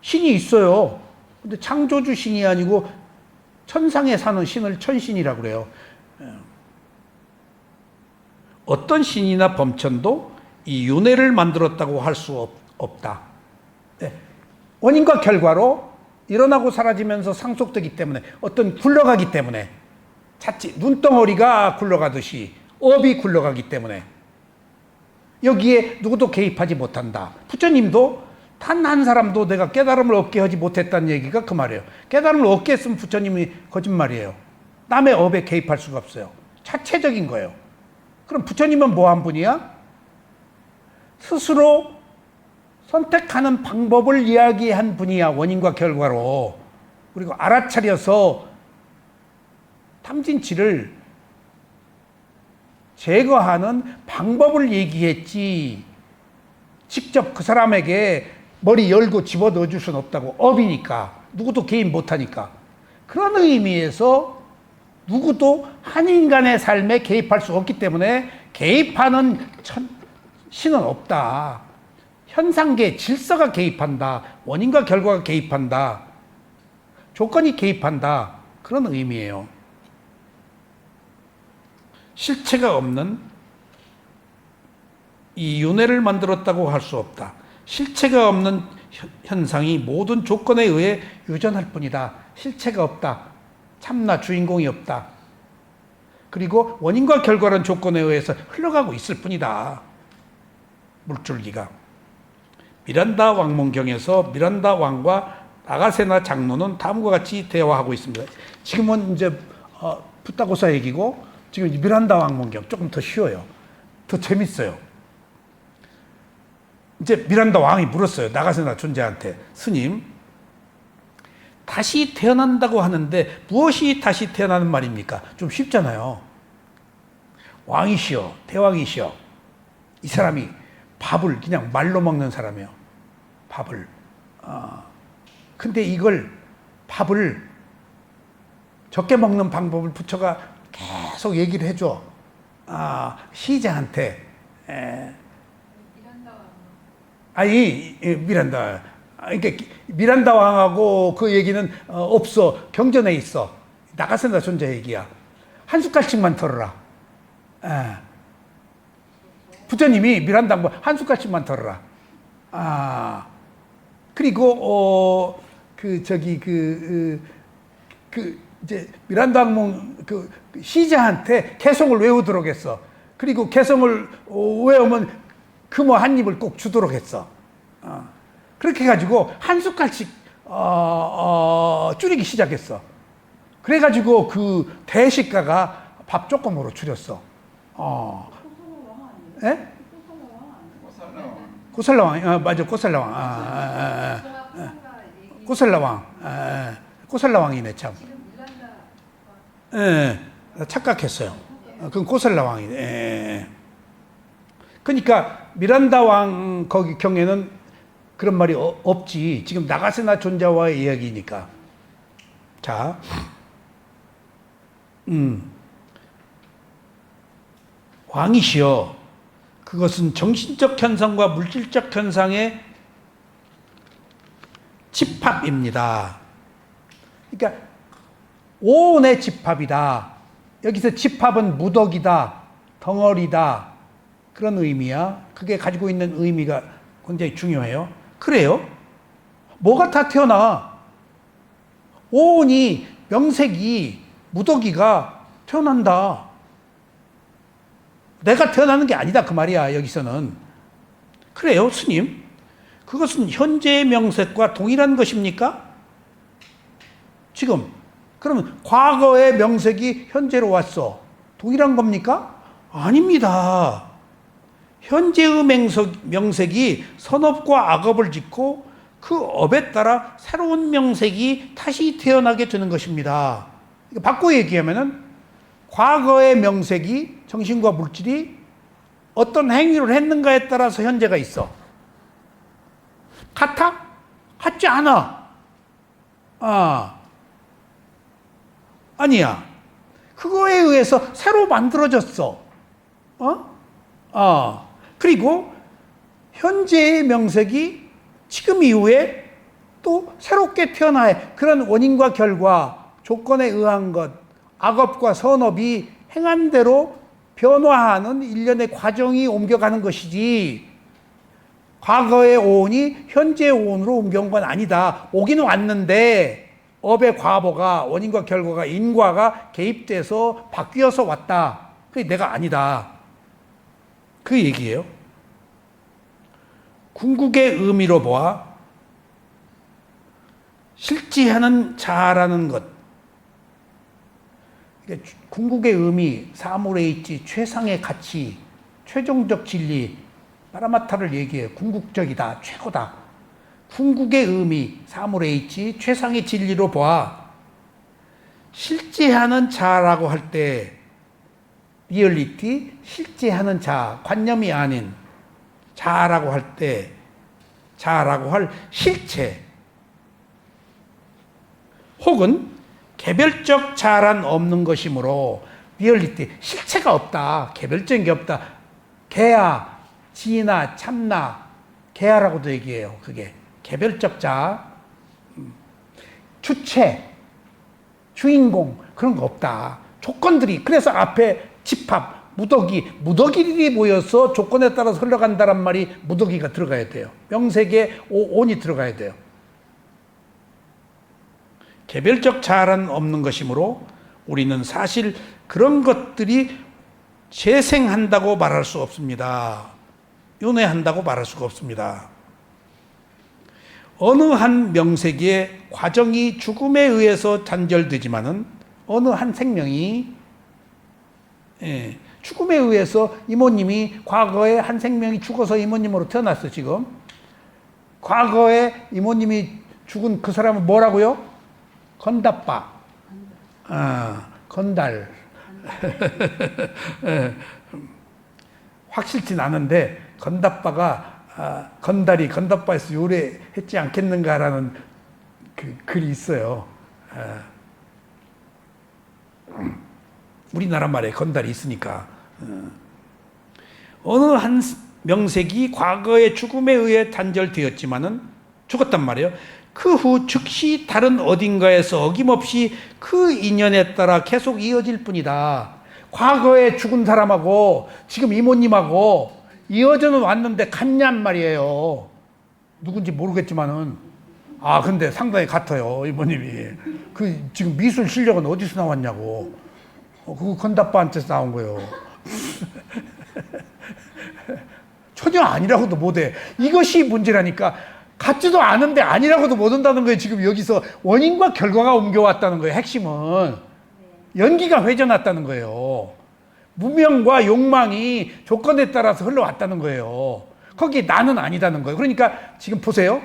신이 있어요. 근데 창조주 신이 아니고 천상에 사는 신을 천신이라고 그래요. 어떤 신이나 범천도 이 윤회를 만들었다고 할 수 없다. 원인과 결과로 일어나고 사라지면서 상속되기 때문에, 어떤 굴러가기 때문에, 자칫 눈덩어리가 굴러가듯이 업이 굴러가기 때문에 여기에 누구도 개입하지 못한다. 부처님도 단 한 사람도 내가 깨달음을 얻게 하지 못했다는 얘기가 그 말이에요. 깨달음을 얻게 했으면 부처님이 거짓말이에요. 남의 업에 개입할 수가 없어요. 자체적인 거예요. 그럼 부처님은 뭐 한 분이야? 스스로 선택하는 방법을 이야기한 분이야. 원인과 결과로. 그리고 알아차려서 탐진치를 제거하는 방법을 얘기했지. 직접 그 사람에게 머리 열고 집어넣어 줄 수는 없다고. 업이니까. 누구도 개입 못하니까. 그런 의미에서 누구도 한 인간의 삶에 개입할 수 없기 때문에 개입하는 신은 없다. 현상계 질서가 개입한다. 원인과 결과가 개입한다. 조건이 개입한다. 그런 의미예요. 실체가 없는 이 윤회를 만들었다고 할 수 없다. 실체가 없는 현상이 모든 조건에 의해 유전할 뿐이다. 실체가 없다. 참나 주인공이 없다. 그리고 원인과 결과라는 조건에 의해서 흘러가고 있을 뿐이다. 물줄기가. 미란다 왕문경에서 미란다 왕과 나가세나 장로는 다음과 같이 대화하고 있습니다. 지금은 이제 붓다고사 얘기고 지금 미란다 왕문경 조금 더 쉬워요. 더 재밌어요. 이제 미란다 왕이 물었어요. 나가세나 존재한테. 스님, 다시 태어난다고 하는데 무엇이 다시 태어나는 말입니까? 좀 쉽잖아요. 왕이시여, 대왕이시여. 이 사람이 밥을 그냥 말로 먹는 사람이에요. 밥을. 근데 이걸 밥을 적게 먹는 방법을 부처가 계속 얘기를 해줘. 시자한테. 미란다. 그러니까 미란다 왕하고 그 얘기는 없어. 경전에 있어. 나가세나 존재 얘기야. 한 숟갈씩만 털어라. 부처님이 미란다 왕 한 숟갈씩만 털어라. 그리고 이제 미란다 왕 시자한테 개성을 외우도록 했어. 그리고 개성을 외우면 금어 한 입을 꼭 주도록 했어. 그렇게 해가지고 한 숟갈씩 줄이기 시작했어. 그래가지고 그 대식가가 밥 조금으로 줄였어. 예? 고살라왕, 맞아, 고살라왕. 고살라왕, 고살라왕이네 참. 예, 착각했어요. 그건 고살라왕이네. 그러니까 미란다 왕 거기 경에는 그런 말이 없지. 지금 나가세나 존자와의 이야기니까. 자, 왕이시여, 그것은 정신적 현상과 물질적 현상의 집합입니다. 그러니까 오온의 집합이다. 여기서 집합은 무덕이다, 덩어리다, 그런 의미야. 그게 가지고 있는 의미가 굉장히 중요해요. 그래요? 뭐가 다 태어나? 오온이, 명색이, 무더기가 태어난다. 내가 태어나는 게 아니다 그 말이야 여기서는. 그래요 스님? 그것은 현재의 명색과 동일한 것입니까? 지금 그러면 과거의 명색이 현재로 왔어. 동일한 겁니까? 아닙니다. 현재의 명색이 선업과 악업을 짓고 그 업에 따라 새로운 명색이 다시 태어나게 되는 것입니다. 바꿔 얘기하면은 과거의 명색이 정신과 물질이 어떤 행위를 했는가에 따라서 현재가 있어. 같아? 같지 않아. 아니야. 그거에 의해서 새로 만들어졌어. 그리고 현재의 명색이 지금 이후에 또 새롭게 태어나야 그런 원인과 결과, 조건에 의한 것, 악업과 선업이 행한 대로 변화하는 일련의 과정이 옮겨가는 것이지, 과거의 오온이 현재의 오온으로 옮겨온 건 아니다. 오긴 왔는데 업의 과보가, 원인과 결과가, 인과가 개입돼서 바뀌어서 왔다. 그게 내가 아니다. 그 얘기예요. 궁극의 의미로 보아 실지하는 자라는 것. 궁극의 의미, 사물에 있지 최상의 가치, 최종적 진리, 파라마타를 얘기해요. 궁극적이다, 최고다. 궁극의 의미, 사물에 있지 최상의 진리로 보아 실지하는 자라고 할 때, 리얼리티, 실제하는 자, 관념이 아닌 자라고 할 때, 자라고 할 실체, 혹은 개별적 자란 없는 것이므로 리얼리티, 실체가 없다, 개별적인 게 없다. 개야, 지나, 참나, 개야라고도 얘기해요. 그게 개별적 자, 주체, 주인공, 그런 거 없다. 조건들이, 그래서 앞에 집합, 무더기들이 모여서 조건에 따라서 흘러간다란 말이 무더기가 들어가야 돼요. 명색에 온이 들어가야 돼요. 개별적 자아란 없는 것이므로 우리는 사실 그런 것들이 재생한다고 말할 수 없습니다. 윤회한다고 말할 수가 없습니다. 어느 한 명색의 과정이 죽음에 의해서 단절되지만은 어느 한 생명이 죽음에 의해서 이모님이 과거에 한 생명이 죽어서 이모님으로 태어났어 지금. 과거에 이모님이 죽은 그 사람은 뭐라고요? 건다빠. 건달. 확실치는 않은데 건다빠가 건다빠에서 요래했지 않겠는가라는 그 글이 있어요. 우리나라 말에 건달이 있으니까. 어느 한 명색이 과거의 죽음에 의해 단절되었지만은 죽었단 말이에요. 그 후 즉시 다른 어딘가에서 어김없이 그 인연에 따라 계속 이어질 뿐이다. 과거에 죽은 사람하고 지금 이모님하고 이어져는 왔는데 같냔 말이에요. 누군지 모르겠지만은. 근데 상당히 같아요, 이모님이. 그 지금 미술 실력은 어디서 나왔냐고. 그거 건다빠한테서 나온 거예요. 전혀 아니라고도 못해. 이것이 문제라니까. 같지도 않은데 아니라고도 못한다는 거예요. 지금 여기서 원인과 결과가 옮겨왔다는 거예요. 핵심은. 연기가 회전왔다는 거예요. 무명과 욕망이 조건에 따라서 흘러왔다는 거예요. 거기 나는 아니다는 거예요. 그러니까 지금 보세요.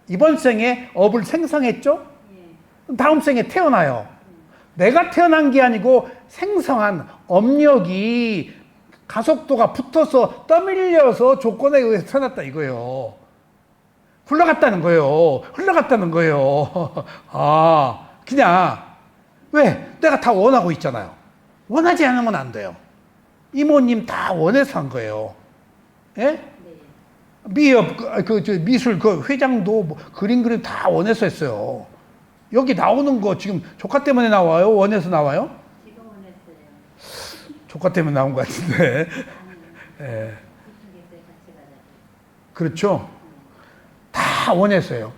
이번 생에 업을 생성했죠? 다음 생에 태어나요. 내가 태어난 게 아니고 생성한 업력이 가속도가 붙어서 떠밀려서 조건에 의해서 태어났다 이거예요. 흘러갔다는 거예요. 흘러갔다는 거예요. 그냥 왜? 내가 다 원하고 있잖아요. 원하지 않으면 안 돼요. 이모님 다 원해서 한 거예요. 예? 미업, 미술 회장도 뭐 그림 다 원해서 했어요. 여기 나오는 거 지금 조카 때문에 나와요? 원해서 나와요? 지금 원했어요. 조카 때문에 나온 것 같은데. 예. 그렇죠? 다 원해서요.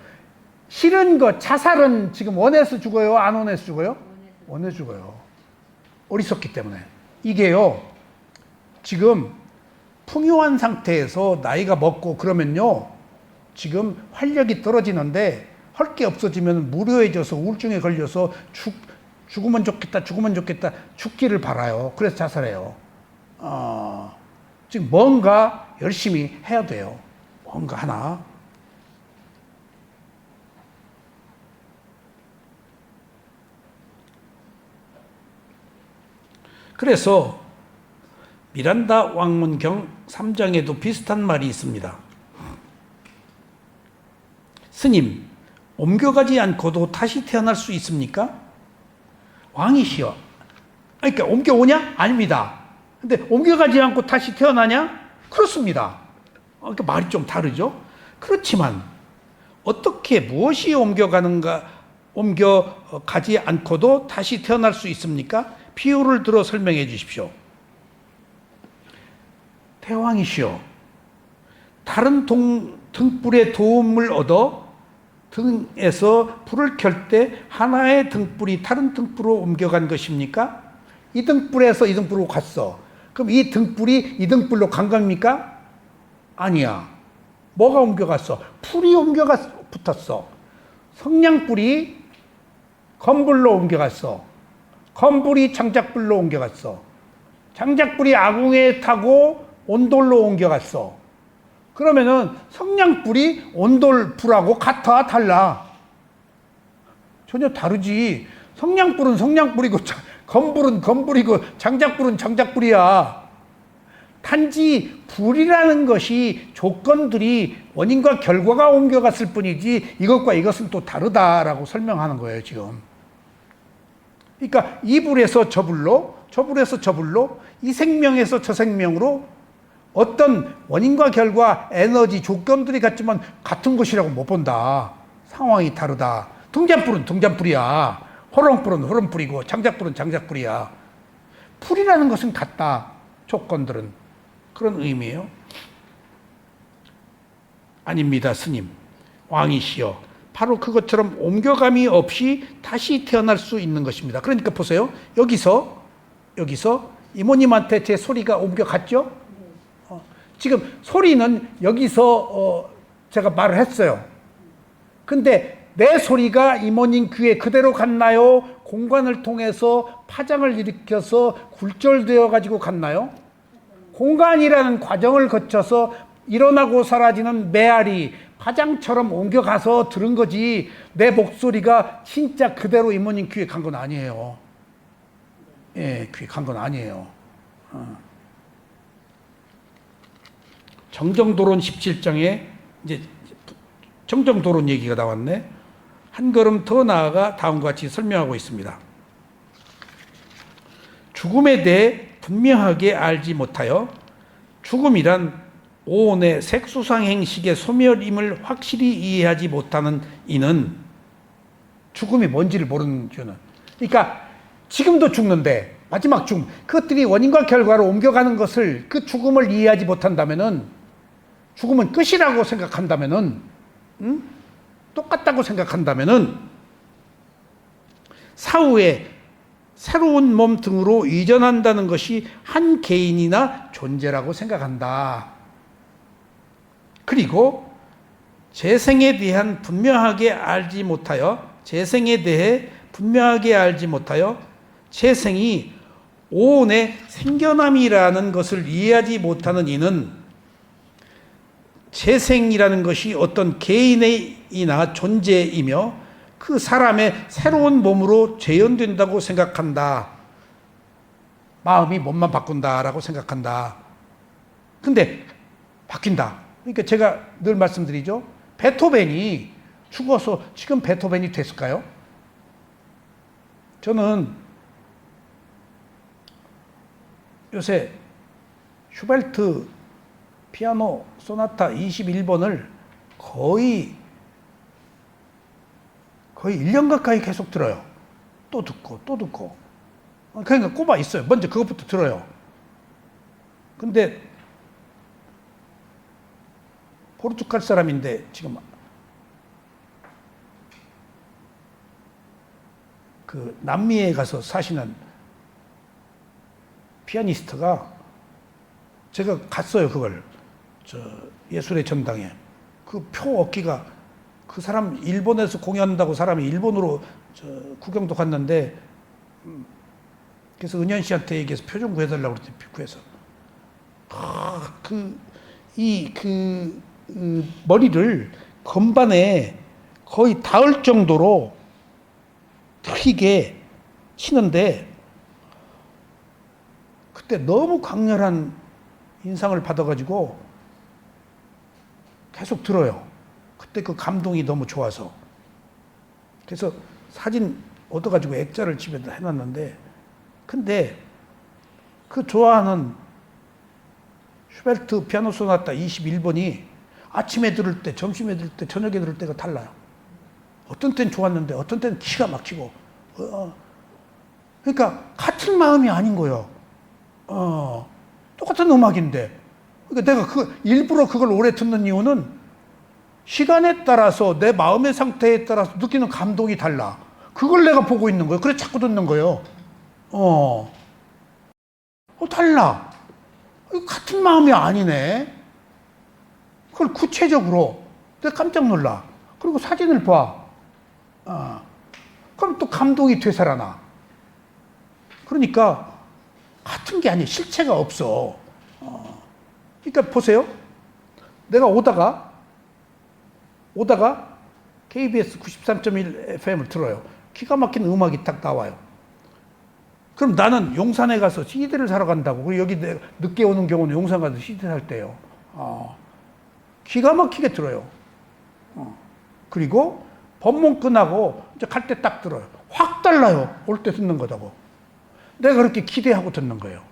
싫은 거, 자살은 지금 원해서 죽어요? 안 원해서 죽어요? 원해서 죽어요. 어리석기 때문에. 이게요, 지금 풍요한 상태에서 나이가 먹고 그러면요, 지금 활력이 떨어지는데 할 게 없어지면 무료해져서 우울증에 걸려서 죽으면 좋겠다, 죽으면 좋겠다, 죽기를 바라요. 그래서 자살해요. 지금 뭔가 열심히 해야 돼요. 뭔가 하나. 그래서 미란다 왕문경 3장에도 비슷한 말이 있습니다. 스님, 옮겨가지 않고도 다시 태어날 수 있습니까? 왕이시여. 그러니까 옮겨오냐? 아닙니다. 근데 옮겨가지 않고 다시 태어나냐? 그렇습니다. 그러니까 말이 좀 다르죠? 그렇지만 어떻게 무엇이 옮겨가지 않고도 다시 태어날 수 있습니까? 비유를 들어 설명해 주십시오. 대왕이시여, 다른 등불의 도움을 얻어 등에서 불을 켤 때 하나의 등불이 다른 등불로 옮겨간 것입니까? 이 등불에서 이 등불로 갔어. 그럼 이 등불이 이 등불로 간 겁니까? 아니야. 뭐가 옮겨갔어? 풀이 붙었어. 성냥불이 건불로 옮겨갔어. 건불이 장작불로 옮겨갔어. 장작불이 아궁이에 타고 온돌로 옮겨갔어. 그러면은 성냥불이 온돌불하고 같아? 달라? 전혀 다르지. 성냥불은 성냥불이고 건불은 건불이고 장작불은 장작불이야. 단지 불이라는 것이 조건들이 원인과 결과가 옮겨갔을 뿐이지 이것과 이것은 또 다르다라고 설명하는 거예요 지금. 그러니까 이 불에서 저 불로, 저 불에서 저 불로, 이 생명에서 저 생명으로 어떤 원인과 결과, 에너지, 조건들이 같지만 같은 것이라고 못 본다. 상황이 다르다. 등잔불은 등잔불이야. 호롱불은 호롱불이고 장작불은 장작불이야. 풀이라는 것은 같다. 조건들은. 그런 의미예요. 아닙니다, 스님. 왕이시여. 바로 그것처럼 옮겨감이 없이 다시 태어날 수 있는 것입니다. 그러니까 보세요. 여기서 이모님한테 제 소리가 옮겨갔죠? 지금 소리는 여기서 제가 말을 했어요. 근데 내 소리가 이모님 귀에 그대로 갔나요? 공간을 통해서 파장을 일으켜서 굴절되어 가지고 갔나요? 공간이라는 과정을 거쳐서 일어나고 사라지는 메아리, 파장처럼 옮겨가서 들은 거지 내 목소리가 진짜 그대로 이모님 귀에 간 건 아니에요. 예, 귀에 간 건 아니에요. 정정도론 17장에 이제 정정도론 얘기가 나왔네. 한 걸음 더 나아가 다음과 같이 설명하고 있습니다. 죽음에 대해 분명하게 알지 못하여 죽음이란 오온의 색수상행식의 소멸임을 확실히 이해하지 못하는 이는 죽음이 뭔지를 모르는 이유는, 그러니까 지금도 죽는데 마지막 죽음, 그것들이 원인과 결과로 옮겨가는 것을, 그 죽음을 이해하지 못한다면은, 죽음은 끝이라고 생각한다면은, 똑같다고 생각한다면은 사후에 새로운 몸 등으로 이전한다는 것이 한 개인이나 존재라고 생각한다. 그리고 재생에 대해 분명하게 알지 못하여 재생이 오온의 생겨남이라는 것을 이해하지 못하는 이는 재생이라는 것이 어떤 개인이나 존재이며 그 사람의 새로운 몸으로 재현된다고 생각한다. 마음이 몸만 바꾼다라고 생각한다. 근데 바뀐다. 그러니까 제가 늘 말씀드리죠. 베토벤이 죽어서 지금 베토벤이 됐을까요? 저는 요새 슈베르트 피아노 소나타 21번을 거의 1년 가까이 계속 들어요. 또 듣고. 그러니까 꼽아 있어요. 먼저 그것부터 들어요. 근데 포르투갈 사람인데 지금 그 남미에 가서 사시는 피아니스트가, 제가 갔어요. 그걸 예술의 전당에. 그 표 얻기가, 그 사람 일본에서 공연한다고 사람이 일본으로 구경도 갔는데, 그래서 은현 씨한테 얘기해서 표 좀 구해달라고 그랬더니 구해서. 머리를 건반에 거의 닿을 정도로 크게 치는데, 그때 너무 강렬한 인상을 받아가지고 계속 들어요. 그때 그 감동이 너무 좋아서. 그래서 사진 얻어가지고 액자를 집에다 해놨는데, 근데 그 좋아하는 슈베르트 피아노 소나타 21번이 아침에 들을 때, 점심에 들을 때, 저녁에 들을 때가 달라요. 어떤 때는 좋았는데 어떤 때는 기가 막히고. 그러니까 같은 마음이 아닌 거예요. 똑같은 음악인데. 그러니까 내가 일부러 그걸 오래 듣는 이유는 시간에 따라서 내 마음의 상태에 따라서 느끼는 감동이 달라. 그걸 내가 보고 있는 거예요. 그래서 자꾸 듣는 거예요. 달라. 같은 마음이 아니네. 그걸 구체적으로 내가 깜짝 놀라. 그리고 사진을 봐. 그럼 또 감동이 되살아나. 그러니까 같은 게 아니에요. 실체가 없어. 그러니까 보세요. 내가 오다가 KBS 93.1 FM을 들어요. 기가 막힌 음악이 딱 나와요. 그럼 나는 용산에 가서 CD를 사러 간다고. 그리고 여기 내가 늦게 오는 경우는 용산 가서 CD 살 때요. 기가 막히게 들어요. 그리고 법문 끝나고 이제 갈 때 딱 들어요. 확 달라요. 올 때 듣는 거다고. 내가 그렇게 기대하고 듣는 거예요.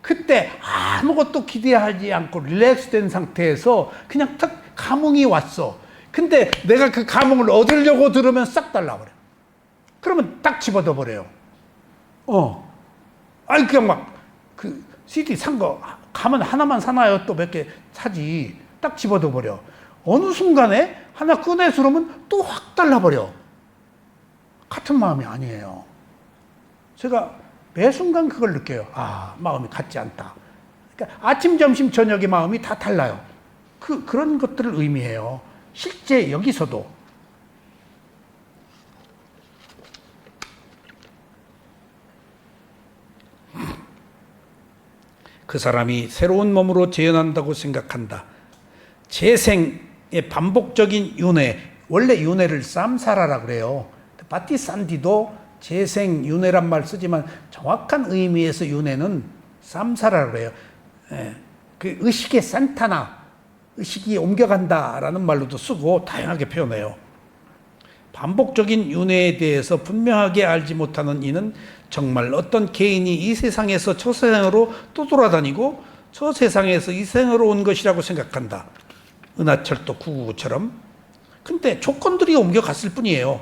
그때 아무것도 기대하지 않고 릴렉스 된 상태에서 그냥 딱 감흥이 왔어. 근데 내가 그 감흥을 얻으려고 들으면 싹 달라버려. 그러면 딱 집어넣어 버려요. 아니 그냥 막 그 CD 산 거 가면 하나만 사나요? 또 몇 개 사지. 딱 집어넣어 버려. 어느 순간에 하나 꺼내서 그러면 또 확 달라버려. 같은 마음이 아니에요. 제가 매 순간 그걸 느껴요. 아, 마음이 같지 않다. 그러니까 아침, 점심, 저녁의 마음이 다 달라요. 그런 것들을 의미해요. 실제 여기서도. 그 사람이 새로운 몸으로 재현한다고 생각한다. 재생의 반복적인 윤회, 원래 윤회를 쌈사라라 그래요. 바티산디도 재생, 윤회란 말 쓰지만 정확한 의미에서 윤회는 쌈사라 그래요. 그 의식의 산타나, 의식이 옮겨간다라는 말로도 쓰고 다양하게 표현해요. 반복적인 윤회에 대해서 분명하게 알지 못하는 이는 정말 어떤 개인이 이 세상에서 저 세상으로 또 돌아다니고 저 세상에서 이 세상으로 온 것이라고 생각한다. 은하철도 999처럼. 근데 조건들이 옮겨갔을 뿐이에요.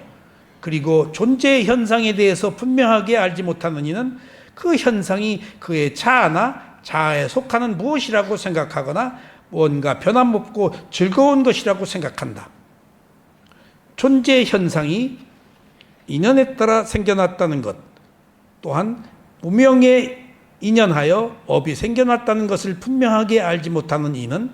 그리고 존재 현상에 대해서 분명하게 알지 못하는 이는 그 현상이 그의 자아나 자아에 속하는 무엇이라고 생각하거나 뭔가 변함없고 즐거운 것이라고 생각한다. 존재 현상이 인연에 따라 생겨났다는 것, 또한 무명에 인연하여 업이 생겨났다는 것을 분명하게 알지 못하는 이는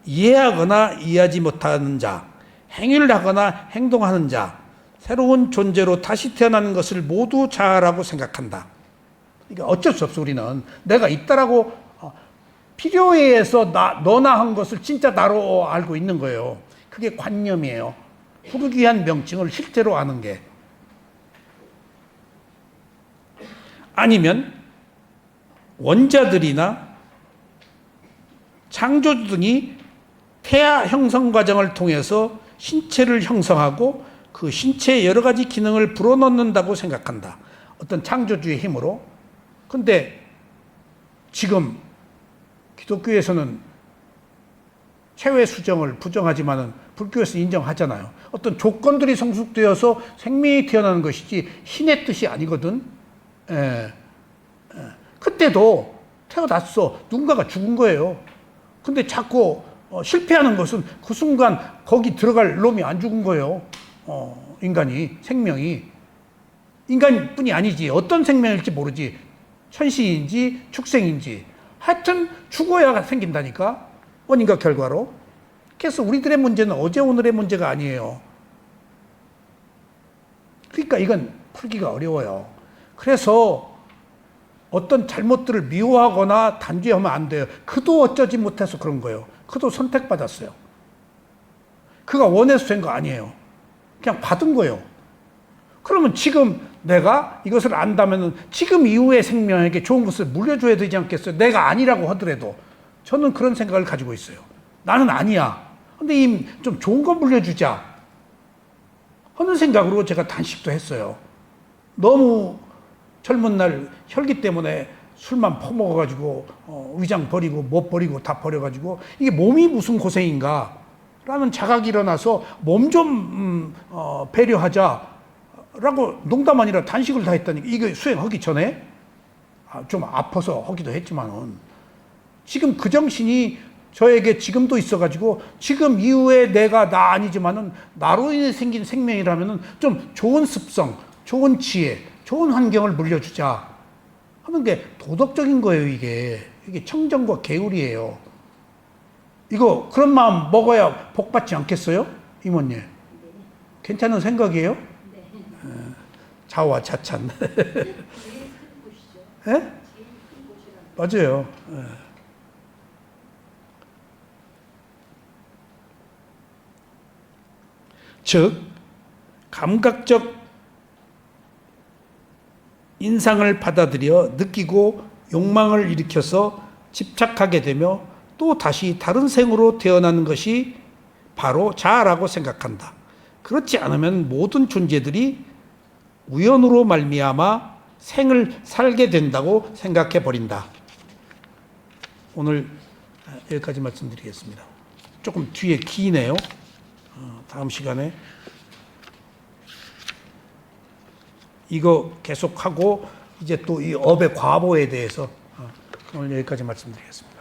이해하거나 이해하지 못하는 자, 행위를 하거나 행동하는 자, 새로운 존재로 다시 태어나는 것을 모두 자아라고 생각한다. 그러니까 어쩔 수 없어. 우리는 내가 있다라고 필요에 의해서 너나 한 것을 진짜 나로 알고 있는 거예요. 그게 관념이에요. 후르기한 명칭을 실제로 아는 게. 아니면 원자들이나 창조주 등이 태아 형성 과정을 통해서 신체를 형성하고 그 신체의 여러 가지 기능을 불어넣는다고 생각한다. 어떤 창조주의 힘으로. 근데 지금 기독교에서는 체외 수정을 부정하지만은 불교에서 인정하잖아요. 어떤 조건들이 성숙되어서 생명이 태어나는 것이지 신의 뜻이 아니거든. 그때도 태어났어. 누군가가 죽은 거예요. 근데 자꾸 실패하는 것은 그 순간 거기 들어갈 놈이 안 죽은 거예요. 인간이, 생명이. 인간뿐이 아니지. 어떤 생명일지 모르지. 천시인지 축생인지. 하여튼 죽어야 생긴다니까. 원인과 결과로. 그래서 우리들의 문제는 어제 오늘의 문제가 아니에요. 그러니까 이건 풀기가 어려워요. 그래서 어떤 잘못들을 미워하거나 단죄하면 안 돼요. 그도 어쩌지 못해서 그런 거예요. 그도 선택받았어요. 그가 원해서 된 거 아니에요. 그냥 받은 거예요. 그러면 지금 내가 이것을 안다면 지금 이후의 생명에게 좋은 것을 물려줘야 되지 않겠어요? 내가 아니라고 하더라도. 저는 그런 생각을 가지고 있어요. 나는 아니야. 근데 좀 좋은 거 물려주자 하는 생각으로 제가 단식도 했어요. 너무 젊은 날 혈기 때문에 술만 퍼먹어가지고 위장 버리고 못 버리고 다 버려가지고 이게 몸이 무슨 고생인가 라는 자각이 일어나서 몸 좀 배려하자라고 농담 아니라 단식을 다 했다니. 이거 수행하기 전에 좀 아파서 하기도 했지만은 지금 그 정신이 저에게 지금도 있어가지고 지금 이후에 내가 나 아니지만은 나로 인해 생긴 생명이라면은 좀 좋은 습성, 좋은 지혜, 좋은 환경을 물려주자 하는 게 도덕적인 거예요. 이게 청정과 계율이에요. 이거 그런 마음 먹어야 복 받지 않겠어요? 이모님. 괜찮은 생각이에요? 자화자찬. 예? 맞아요. 즉 감각적 인상을 받아들여 느끼고 욕망을 일으켜서 집착하게 되며 또 다시 다른 생으로 태어나는 것이 바로 자아라고 생각한다. 그렇지 않으면 모든 존재들이 우연으로 말미암아 생을 살게 된다고 생각해 버린다. 오늘 여기까지 말씀드리겠습니다. 조금 뒤에 기네요. 다음 시간에 이거 계속하고 이제 또 이 업의 과보에 대해서 오늘 여기까지 말씀드리겠습니다.